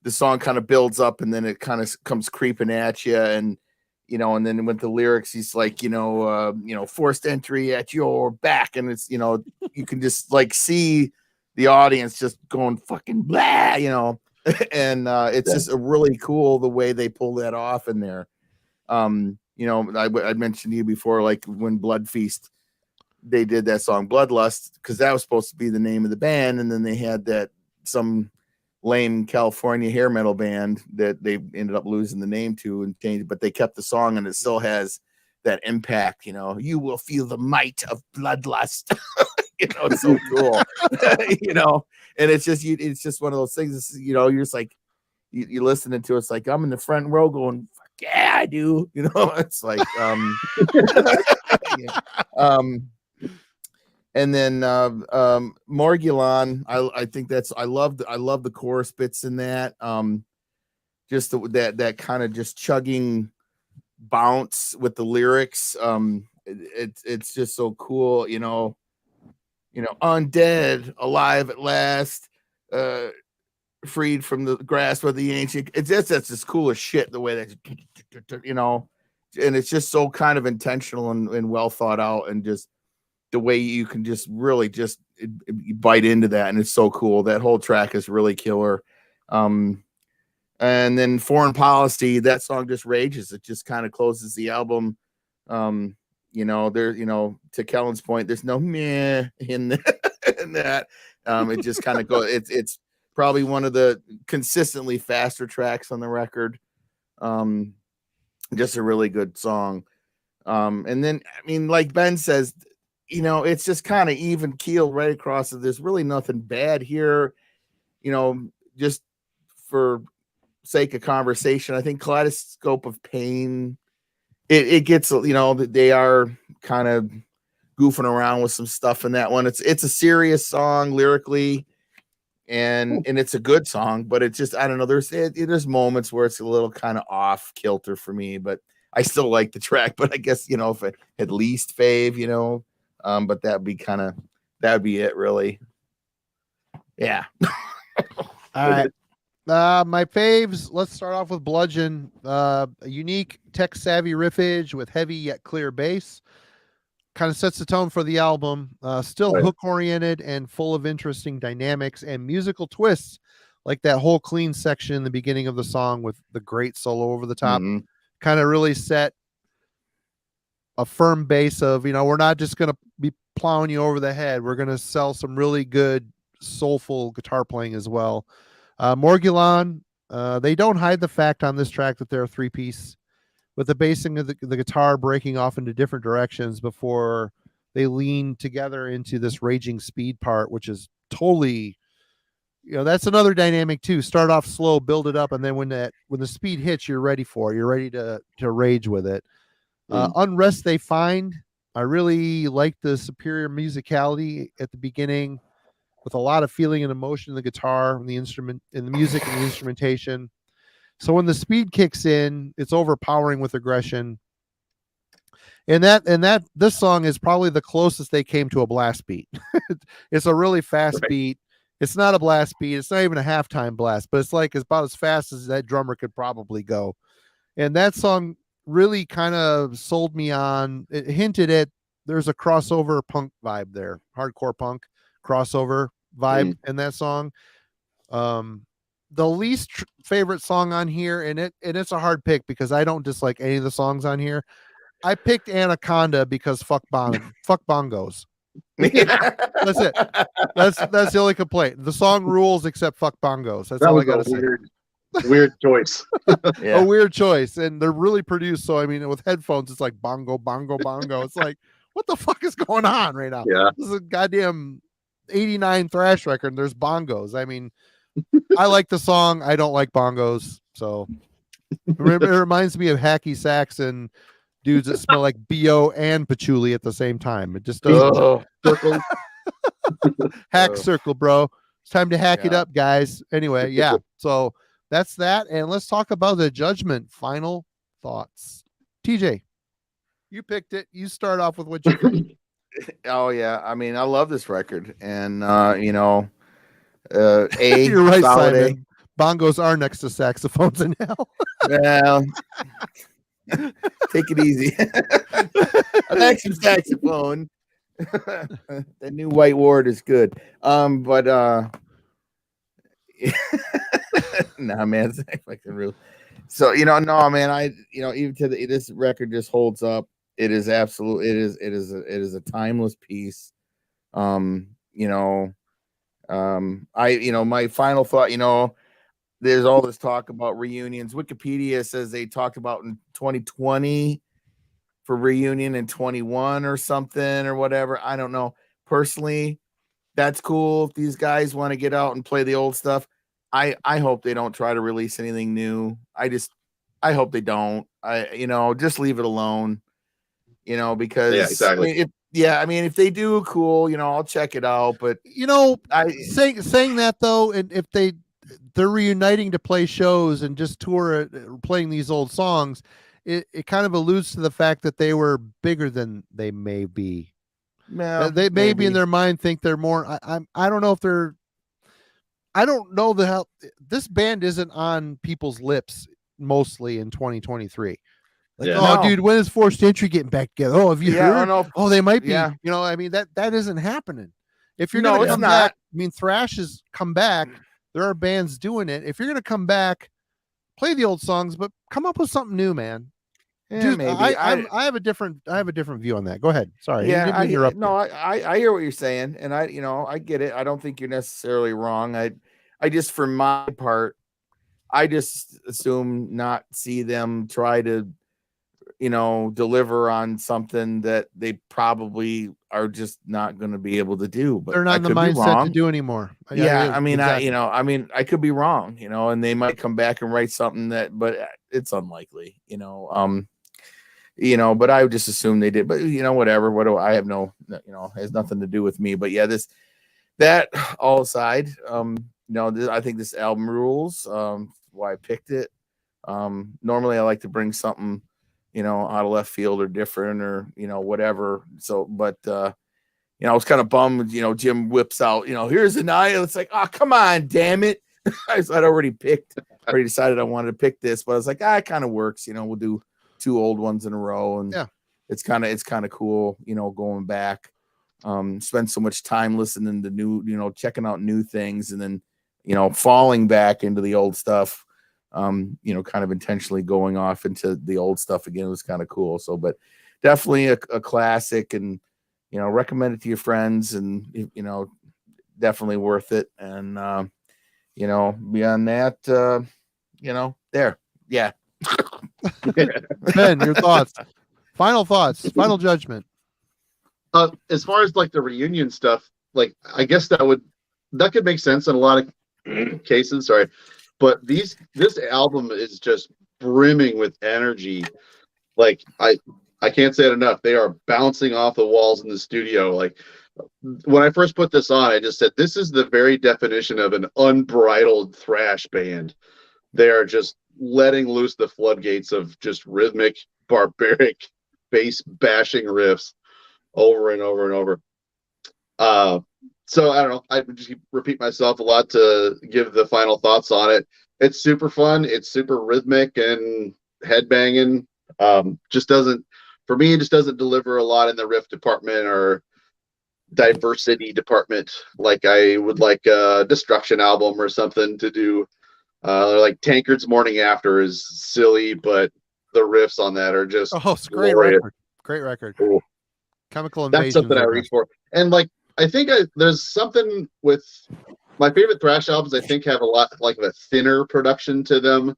the song kind of builds up and then it kind of comes creeping at you, and and then with the lyrics, he's like, forced entry at your back, and it's you can just like see the audience just going fucking blah, and it's just a really cool the way they pull that off in there. I mentioned to you before, like when Blood Feast, they did that song Bloodlust because that was supposed to be the name of the band, and then they had that some lame California hair metal band that they ended up losing the name to and changed, but they kept the song and it still has that impact. You will feel the might of bloodlust. It's so cool. And it's just one of those things. You're just like you're listening to it, it's like I'm in the front row going, fuck yeah, I do. It's like and then Morgulon, I think I love the chorus bits in that. Just that kind of just chugging bounce with the lyrics. It's just so cool, undead, alive at last, freed from the grasp of the ancient. That's just cool as shit the way that and it's just so kind of intentional and well thought out, and just the way you can just really just bite into that, and it's so cool. That whole track is really killer. And then Foreign Policy, that song just rages. It just kind of closes the album. To Kellen's point, there's no meh in that. It just kind of goes. It's probably one of the consistently faster tracks on the record. Just a really good song. And then, like Ben says, you know, it's just kind of even keeled right across. There's really nothing bad here, you know, just for sake of conversation. I think Kaleidoscope of Pain, it gets, you know, they are kind of goofing around with some stuff in that one. It's a serious song lyrically, and it's a good song, but it's just, I don't know, there's moments where it's a little kind of off kilter for me, but I still like the track. But I guess, you know, if it at least fave, you know, but that'd be it really. Yeah. All right. My faves, let's start off with Bludgeon. A unique tech-savvy riffage with heavy yet clear bass. Kind of sets the tone for the album. Still Right. hook-oriented and full of interesting dynamics and musical twists, like that whole clean section in the beginning of the song with the great solo over the top. Mhm. Kind of really set a firm base of, you know, we're not just going to be plowing you over the head. We're going to sell some really good, soulful guitar playing as well. Morgulon, they don't hide the fact on this track that they're a three-piece, with the basing of the guitar breaking off into different directions before they lean together into this raging speed part, which is totally, you know, that's another dynamic too. Start off slow, build it up, and then when the speed hits, you're ready for it. You're ready to rage with it. Unrest They Find, I really like the superior musicality at the beginning, with a lot of feeling and emotion in the guitar and the instrument, in the music and the instrumentation. So when the speed kicks in, it's overpowering with aggression. And this song is probably the closest they came to a blast beat. It's a really fast beat. It's not a blast beat. It's not even a halftime blast, but it's like, it's about as fast as that drummer could probably go. And that song really kind of sold me on, it hinted at, there's a crossover punk vibe there, hardcore punk crossover vibe in that song. The least favorite song on here, and it's a hard pick because I don't dislike any of the songs on here. I picked Anaconda because fuck bongos. That's it. That's the only complaint. The song rules except fuck bongos. That's all I gotta say. Weird choice. A weird choice, and they're really produced. So I mean, with headphones, it's like bongo, bongo, bongo. It's like, what the fuck is going on right now? Yeah. This is a goddamn '89 thrash record, and there's bongos. I mean, I like the song. I don't like bongos. So it reminds me of hacky sax and dudes that smell like BO and patchouli at the same time. It just doesn't. Hack circle, bro. It's time to hack it up, guys. Anyway, yeah. So that's that. And let's talk about the Judgment. Final thoughts. TJ, you picked it. You start off with what you think. Oh yeah. I mean, I love this record, and you know, you're right, Simon. Bongos are next to saxophones in hell. Well, take it easy. I like some saxophone. The new White Ward is good. But nah, man, it's fucking real. So, you know, no, man, even to this record just holds up. It is absolute. It is a timeless piece. You know, my final thought, you know, there's all this talk about reunions. Wikipedia says they talked about in 2020 for reunion in 21 or something or whatever. I don't know. Personally, that's cool. If these guys want to get out and play the old stuff, I hope they don't try to release anything new. I hope they don't. Just leave it alone. You know, because yeah, exactly. I mean, if they do, cool. You know, I'll check it out. But you know, saying that though, and if they're reuniting to play shows and just tour playing these old songs, it kind of alludes to the fact that they were bigger than they may be. They maybe in their mind think they're more. I don't know if they're. I don't know the hell this band isn't on people's lips mostly in 2023. Like, dude, when is Forced Entry getting back together? Oh, have you heard? Oh, they might be. Yeah. You know, I mean, that isn't happening. If you're going to come back, I mean, Thrash has come back. There are bands doing it. If you're going to come back, play the old songs, but come up with something new, man. Yeah, dude, maybe. I have a different view on that. Go ahead. Sorry. Yeah, I hear what you're saying, and I get it. I don't think you're necessarily wrong. I just, for my part, I just assume not see them try to deliver on something that they probably are just not going to be able to do. But they're not I in the could be mindset wrong. to do anymore. Yeah, I mean, exactly. I could be wrong, and they might come back and write something but it's unlikely, but I would just assume they did. But whatever. What do I have has nothing to do with me. But yeah, that all aside, I think this album rules. Why I picked it. Normally I like to bring something, out of left field or different or whatever. So, but I was kind of bummed. Jim whips out. Here's an eye. It's like, oh, come on, damn it! I'd already decided I wanted to pick this, but I was like, it kind of works. We'll do 2 old ones in a row, and yeah, it's kind of cool. Going back, spend so much time listening to new, checking out new things, and then falling back into the old stuff. Kind of intentionally going off into the old stuff again. It was kind of cool. So, but definitely a classic, and recommend it to your friends, and definitely worth it. And beyond that, there, yeah. Ben, your thoughts, final judgment. As far as like the reunion stuff, like I guess that could make sense in a lot of cases. Sorry. But this album is just brimming with energy. Like I can't say it enough. They are bouncing off the walls in the studio. Like when I first put this on, I just said this is the very definition of an unbridled thrash band. They are just letting loose the floodgates of just rhythmic, barbaric, bass bashing riffs over and over and over. So I don't know. I just repeat myself a lot to give the final thoughts on it. It's super fun. It's super rhythmic and headbanging. Just doesn't deliver a lot in the riff department or diversity department like I would like a Destruction album or something to do. Like Tankard's Morning After is silly, but the riffs on that are just it's a great record. Great record. Cool. Chemical Invasion. That's something I reach for. And like I think there's something with my favorite thrash albums. I think have a lot like of a thinner production to them.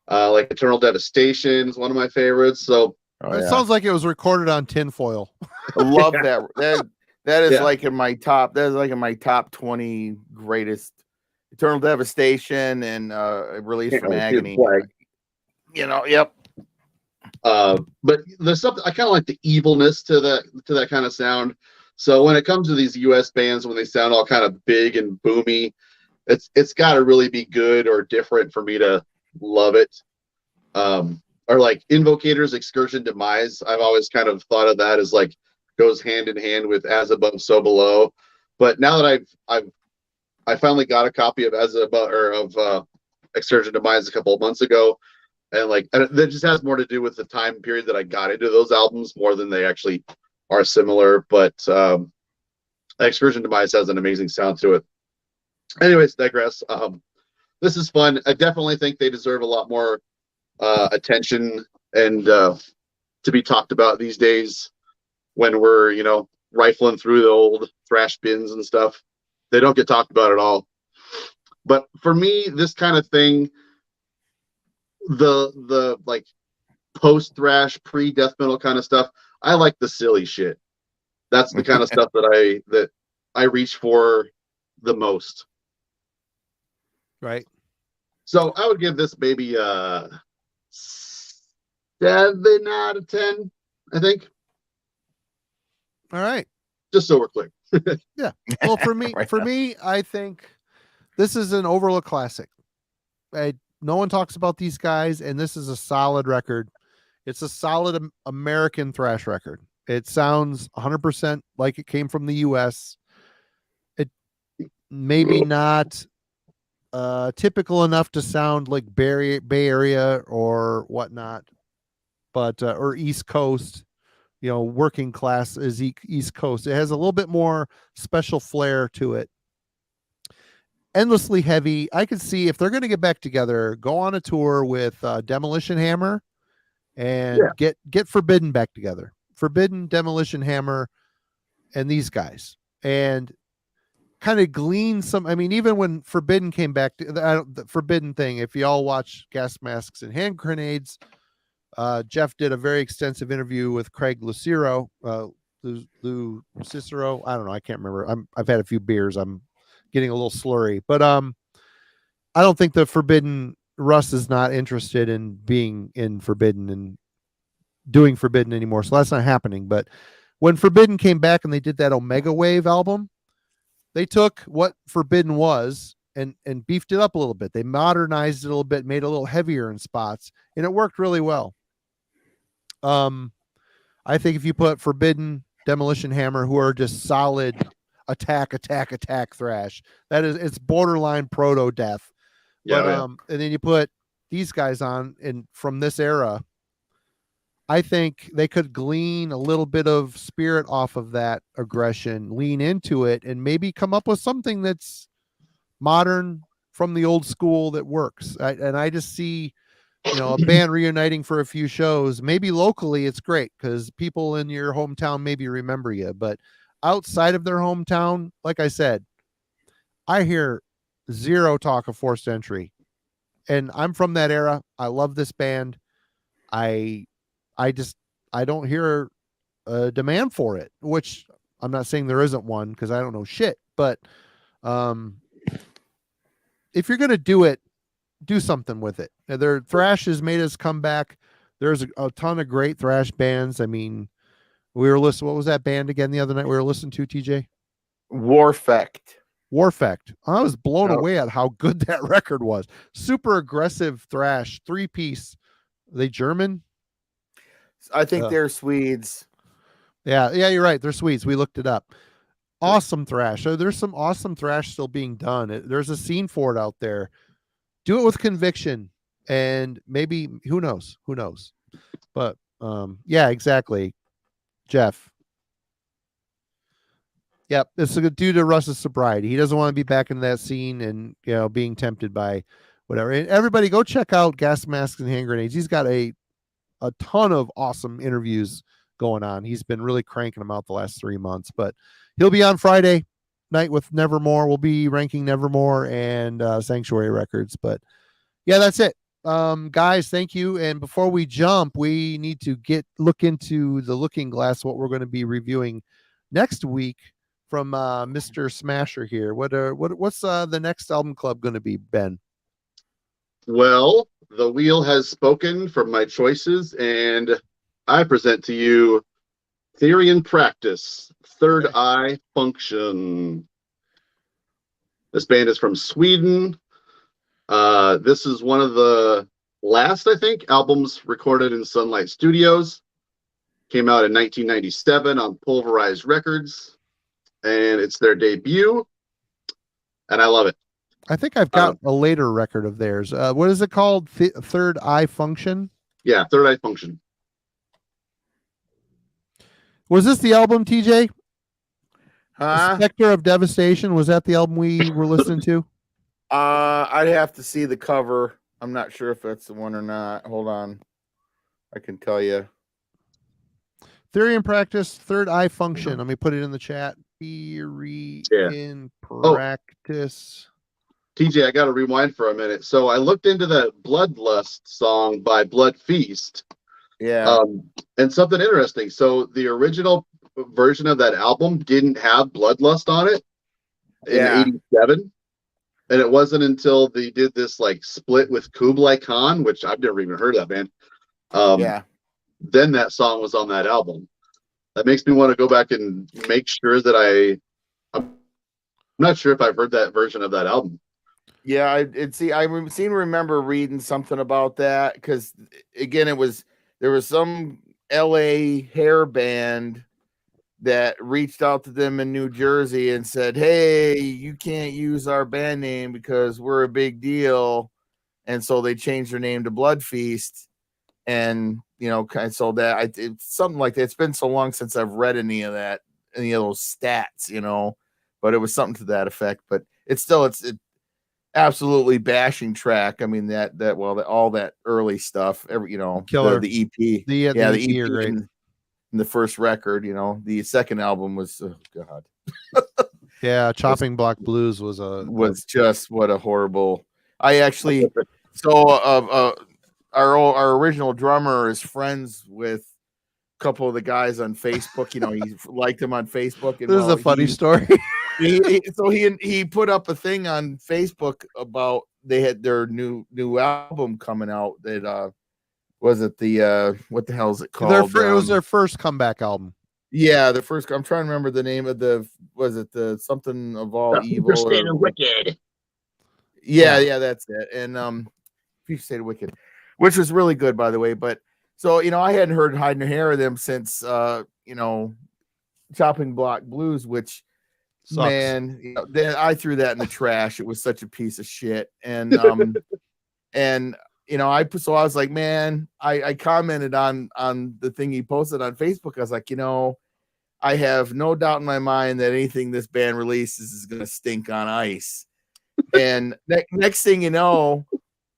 Like Eternal Devastation is one of my favorites. So it sounds like it was recorded on tinfoil. I love that. That is like in my top. That is like in my top 20 greatest. Eternal Devastation and Release from Agony. Yep. But there's something I kind of like the evilness to that kind of sound. So when it comes to these US bands, when they sound all kind of big and boomy, it's got to really be good or different for me to love it. Or like Invocators, Excursion, Demise. I've always kind of thought of that as like goes hand in hand with As Above, So Below. But now that I finally got a copy of Excursion, Demise a couple of months ago, and like that just has more to do with the time period that I got into those albums more than they actually are similar. But Excursion, Demise has an amazing sound to it. Anyways, digress. This is fun. I definitely think they deserve a lot more attention and to be talked about these days when we're rifling through the old thrash bins and stuff. They don't get talked about at all. But for me, this kind of thing, the like post thrash, pre death metal kind of stuff, I like the silly shit. That's the kind of stuff that I reach for the most. Right. So I would give this maybe 7 out of 10, I think. All right. Just so we're clear. Yeah. Well, for me, I think this is an overlooked classic. No one talks about these guys, and this is a solid record. It's a solid American thrash record. It sounds 100% like it came from the U.S. It maybe not typical enough to sound like Bay Area or whatnot, but or East Coast. Working class is East Coast. It has a little bit more special flair to it. Endlessly heavy. I could see if they're going to get back together, go on a tour with Demolition Hammer and get Forbidden back together. Forbidden, Demolition Hammer, and these guys. And kind of glean some. I mean, even when Forbidden came back to the Forbidden thing, if you all watch Gas Masks and Hand Grenades, Jeff did a very extensive interview with Craig Lucero, Lou Cicero. I don't know. I can't remember. I've had a few beers. I'm getting a little slurry, but I don't think the Forbidden Russ is not interested in being in Forbidden and doing Forbidden anymore. So that's not happening. But when Forbidden came back and they did that Omega Wave album, they took what Forbidden was and beefed it up a little bit. They modernized it a little bit, made it a little heavier in spots, and it worked really well. I think if you put Forbidden, Demolition Hammer, who are just solid attack thrash, it's borderline proto death. Yeah, But and then you put these guys on, and from this era, I think they could glean a little bit of spirit off of that aggression, lean into it, and maybe come up with something that's modern from the old school that works. And I just see, a band reuniting for a few shows. Maybe locally it's great because people in your hometown maybe remember you, but outside of their hometown, like I said, I hear zero talk of forced entry, and I'm from that era. I love this band. I don't hear a demand for it, which I'm not saying there isn't one because I don't know shit, but if you're going to do it, do something with it. Their thrash has made us come back. There's a ton of great thrash bands. I mean, we were listening. What was that band again the other night we were listening to, TJ? Warfect. I was blown away at how good that record was. Super aggressive thrash, 3-piece. Are they German? I think they're Swedes. Yeah, you're right. They're Swedes. We looked it up. Awesome thrash. So there's some awesome thrash still being done. There's a scene for it out there. Do it with conviction, and maybe who knows? But yeah, exactly, Jeff. Yep, it's a good due to Russ's sobriety. He doesn't want to be back in that scene and being tempted by whatever. And everybody, go check out Gas Masks and Hand Grenades. He's got a ton of awesome interviews going on. He's been really cranking them out the last 3 months. But he'll be on Friday night with Nevermore. We'll be ranking Nevermore and Sanctuary Records. But yeah, that's it. Guys, thank you. And before we jump, we need to look into the looking glass, what we're going to be reviewing next week from Mr. Smasher here. What's the next album club going to be, Ben? Well, the wheel has spoken for my choices, and I present to you Theory and Practice, Third Eye Function. This band is from Sweden. This is one of the last, I think, albums recorded in Sunlight Studios. Came out in 1997 on Pulverized Records, and it's their debut, and I love it. I think I've got a later record of theirs. What is it called? Third Eye Function? Yeah, Third Eye Function. Was this the album, TJ? Huh? Spectre of Devastation? Was that the album we were listening to? I'd have to see the cover. I'm not sure if that's the one or not. Hold on. I can tell you. Theory and Practice, Third Eye Function. Let me put it in the chat. Theory in Practice. TJ, I got to rewind for a minute. So I looked into that Bloodlust song by Blood Feast. Yeah. And something interesting. So the original version of that album didn't have Bloodlust on it in 87. And it wasn't until they did this like split with Kublai Khan, which I've never even heard of that band. Then that song was on that album. That makes me want to go back and make sure that I'm not sure if I've heard that version of that album. Yeah, I remember reading something about that because again, there was some LA hair band that reached out to them in New Jersey and said, "Hey, you can't use our band name because we're a big deal," and so they changed their name to Blood Feast, and so that it's something like that. It's been so long since I've read any of those stats, but it was something to that effect. But it's absolutely bashing track. I mean all that early stuff, Killer. the EP, the EP are great. And the first record, the second album was God. Yeah, Chopping Block Blues was just what a horrible. I actually so our original drummer is friends with a couple of the guys on Facebook. You know, he liked him on Facebook. And This is a funny story. he put up a thing on Facebook about they had their new album coming out. That was it the what the hell is it called? It was their first comeback album. Yeah, the first. I'm trying to remember the name of was it the something of all evil? Or Wicked. Yeah, that's it. And Future State of Wicked, which was really good, by the way. But so I hadn't heard Hide No Hair of them since Chopping Block Blues, which Sucks. man, then I threw that in the trash. It was such a piece of shit. And and I was like, man, I commented on the thing he posted on Facebook. I was like, I have no doubt in my mind that anything this band releases is gonna stink on ice. And next thing you know,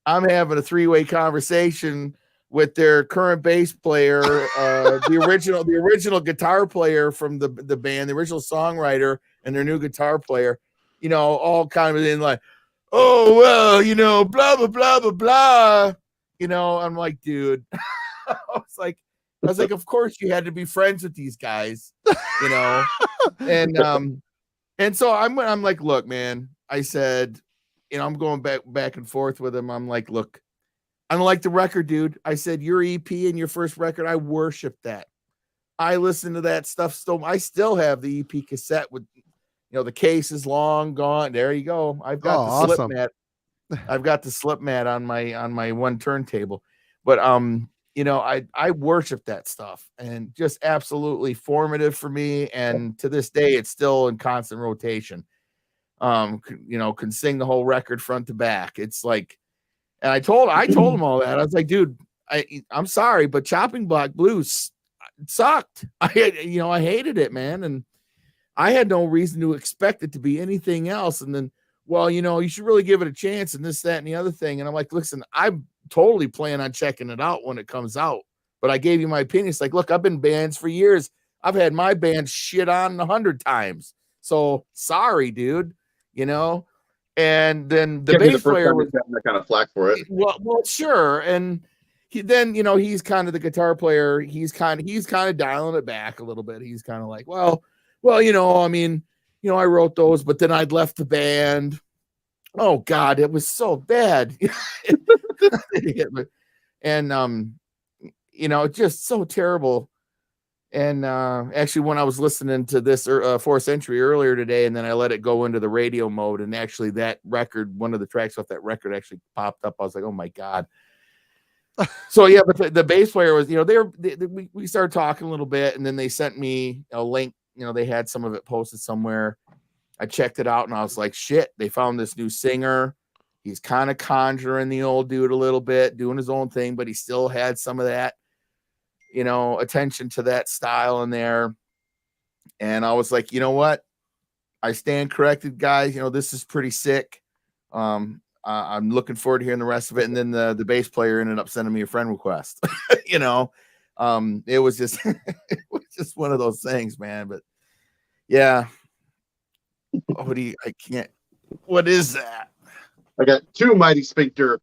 I'm having a 3-way conversation with their current bass player, the original guitar player from the band, the original songwriter, and their new guitar player, all kind of in like, oh, well, blah, blah, blah, blah, blah. I'm like, dude, I was like, of course you had to be friends with these guys, and so I'm like, look, man, I said, I'm going back and forth with him. I'm like, look, I don't like the record, dude. I said, your EP and your first record, I worship that. I listen to that stuff still. I still have the EP cassette with, the case is long gone. There you go. I've got the slip mat. I've got the slip mat on my one turntable. But I worship that stuff, and just absolutely formative for me. And to this day, it's still in constant rotation. Can sing the whole record front to back. It's like, and I told him all that. I was like, dude, I'm sorry, but Chopping Block Blues sucked. I hated it, man. And I had no reason to expect it to be anything else. And then, well, you should really give it a chance, and this, that, and the other thing. And I'm like, listen, I'm totally planning on checking it out when it comes out. But I gave you my opinion. It's like, look, I've been bands for years. I've had my band shit on 100 times. So sorry, dude. And then the bass player was that kind of flack for it. Well, sure. And he's kind of the guitar player. He's kind of dialing it back a little bit. He's kind of like, well, I wrote those, but then I'd left the band. Oh God, it was so bad. And just so terrible. And actually, when I was listening to this Fourth Century earlier today, and then I let it go into the radio mode, and actually that record, one of the tracks off that record actually popped up. I was like, oh my God. So yeah, but the bass player was, we started talking a little bit, and then they sent me a link. They had some of it posted somewhere. I checked it out, and I was like, shit, they found this new singer. He's kind of conjuring the old dude a little bit, doing his own thing, but he still had some of that, attention to that style in there. And I was like, you know what? I stand corrected, guys. This is pretty sick. I'm looking forward to hearing the rest of it. And then the bass player ended up sending me a friend request. It was just it was just one of those things, man. But yeah. What is that? I got 2 Mighty Sphincter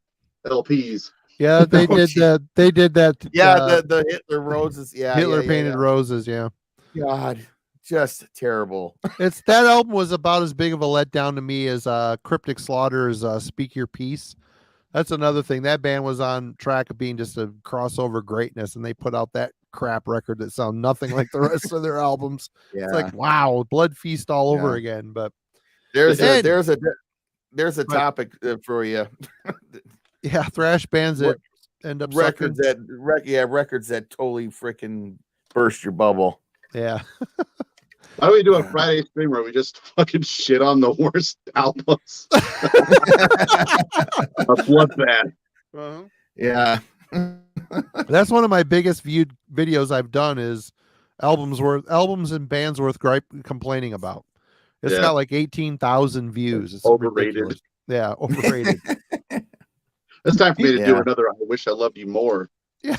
LPs. Yeah, they did that. They did that. Yeah, the Hitler roses. Yeah, Hitler painted roses. Yeah. God, just terrible. That album was about as big of a letdown to me as Cryptic Slaughter's Speak Your Peace. That's another thing. That band was on track of being just a crossover greatness, and they put out that crap record that sound nothing like the rest of their albums. Yeah. It's like, wow, Blood Feast all over again. But there's a topic for you. Yeah, thrash bands that end up records that totally freaking burst your bubble. Yeah. Why don't we do a Friday stream where we just fucking shit on the worst albums? What's that? Uh-huh. Yeah. That's one of my biggest viewed videos I've done is albums and bands worth complaining about. It's got like 18,000 views. It's overrated. Ridiculous. Yeah, overrated. It's time for me to do another I Wish I Loved You More. Yeah.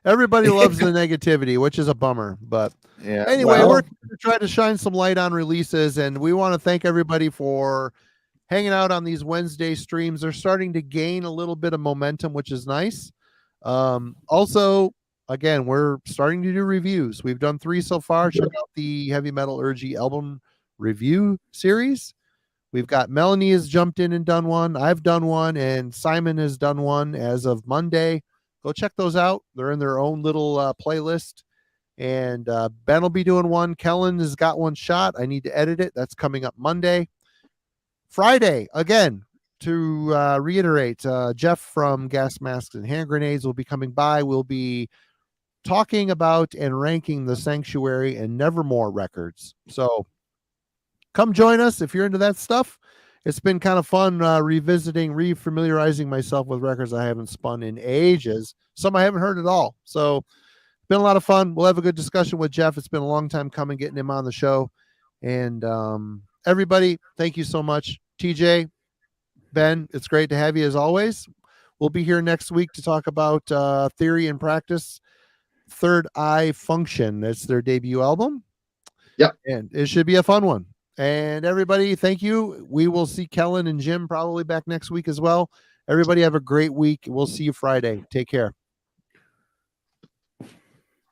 Everybody loves the negativity, which is a bummer. But anyway, we're going to try to shine some light on releases, and we want to thank everybody for hanging out on these Wednesday streams. They're starting to gain a little bit of momentum, which is nice. Also, again, we're starting to do reviews. We've done 3 so far. Check out the Heavy Metallurgy album review series. We've got Melanie has jumped in and done one. I've done one, and Simon has done one as of Monday. Go check those out. They're in their own little playlist. And Ben will be doing one. Kellen has got one shot. I need to edit it. That's coming up Monday. Friday, again, to reiterate, Jeff from Gas Masks and Hand Grenades will be coming by. We'll be talking about and ranking the Sanctuary and Nevermore records. So come join us if you're into that stuff. It's been kind of fun revisiting, refamiliarizing myself with records I haven't spun in ages. Some I haven't heard at all. So it's been a lot of fun. We'll have a good discussion with Jeff. It's been a long time coming, getting him on the show. And everybody, thank you so much. TJ, Ben, it's great to have you as always. We'll be here next week to talk about Theory and Practice, Third Eye Function. That's their debut album. Yep. And it should be a fun one. And everybody, thank you. We will see Kellen and Jim probably back next week as well. Everybody have a great week. We'll see you Friday. Take care.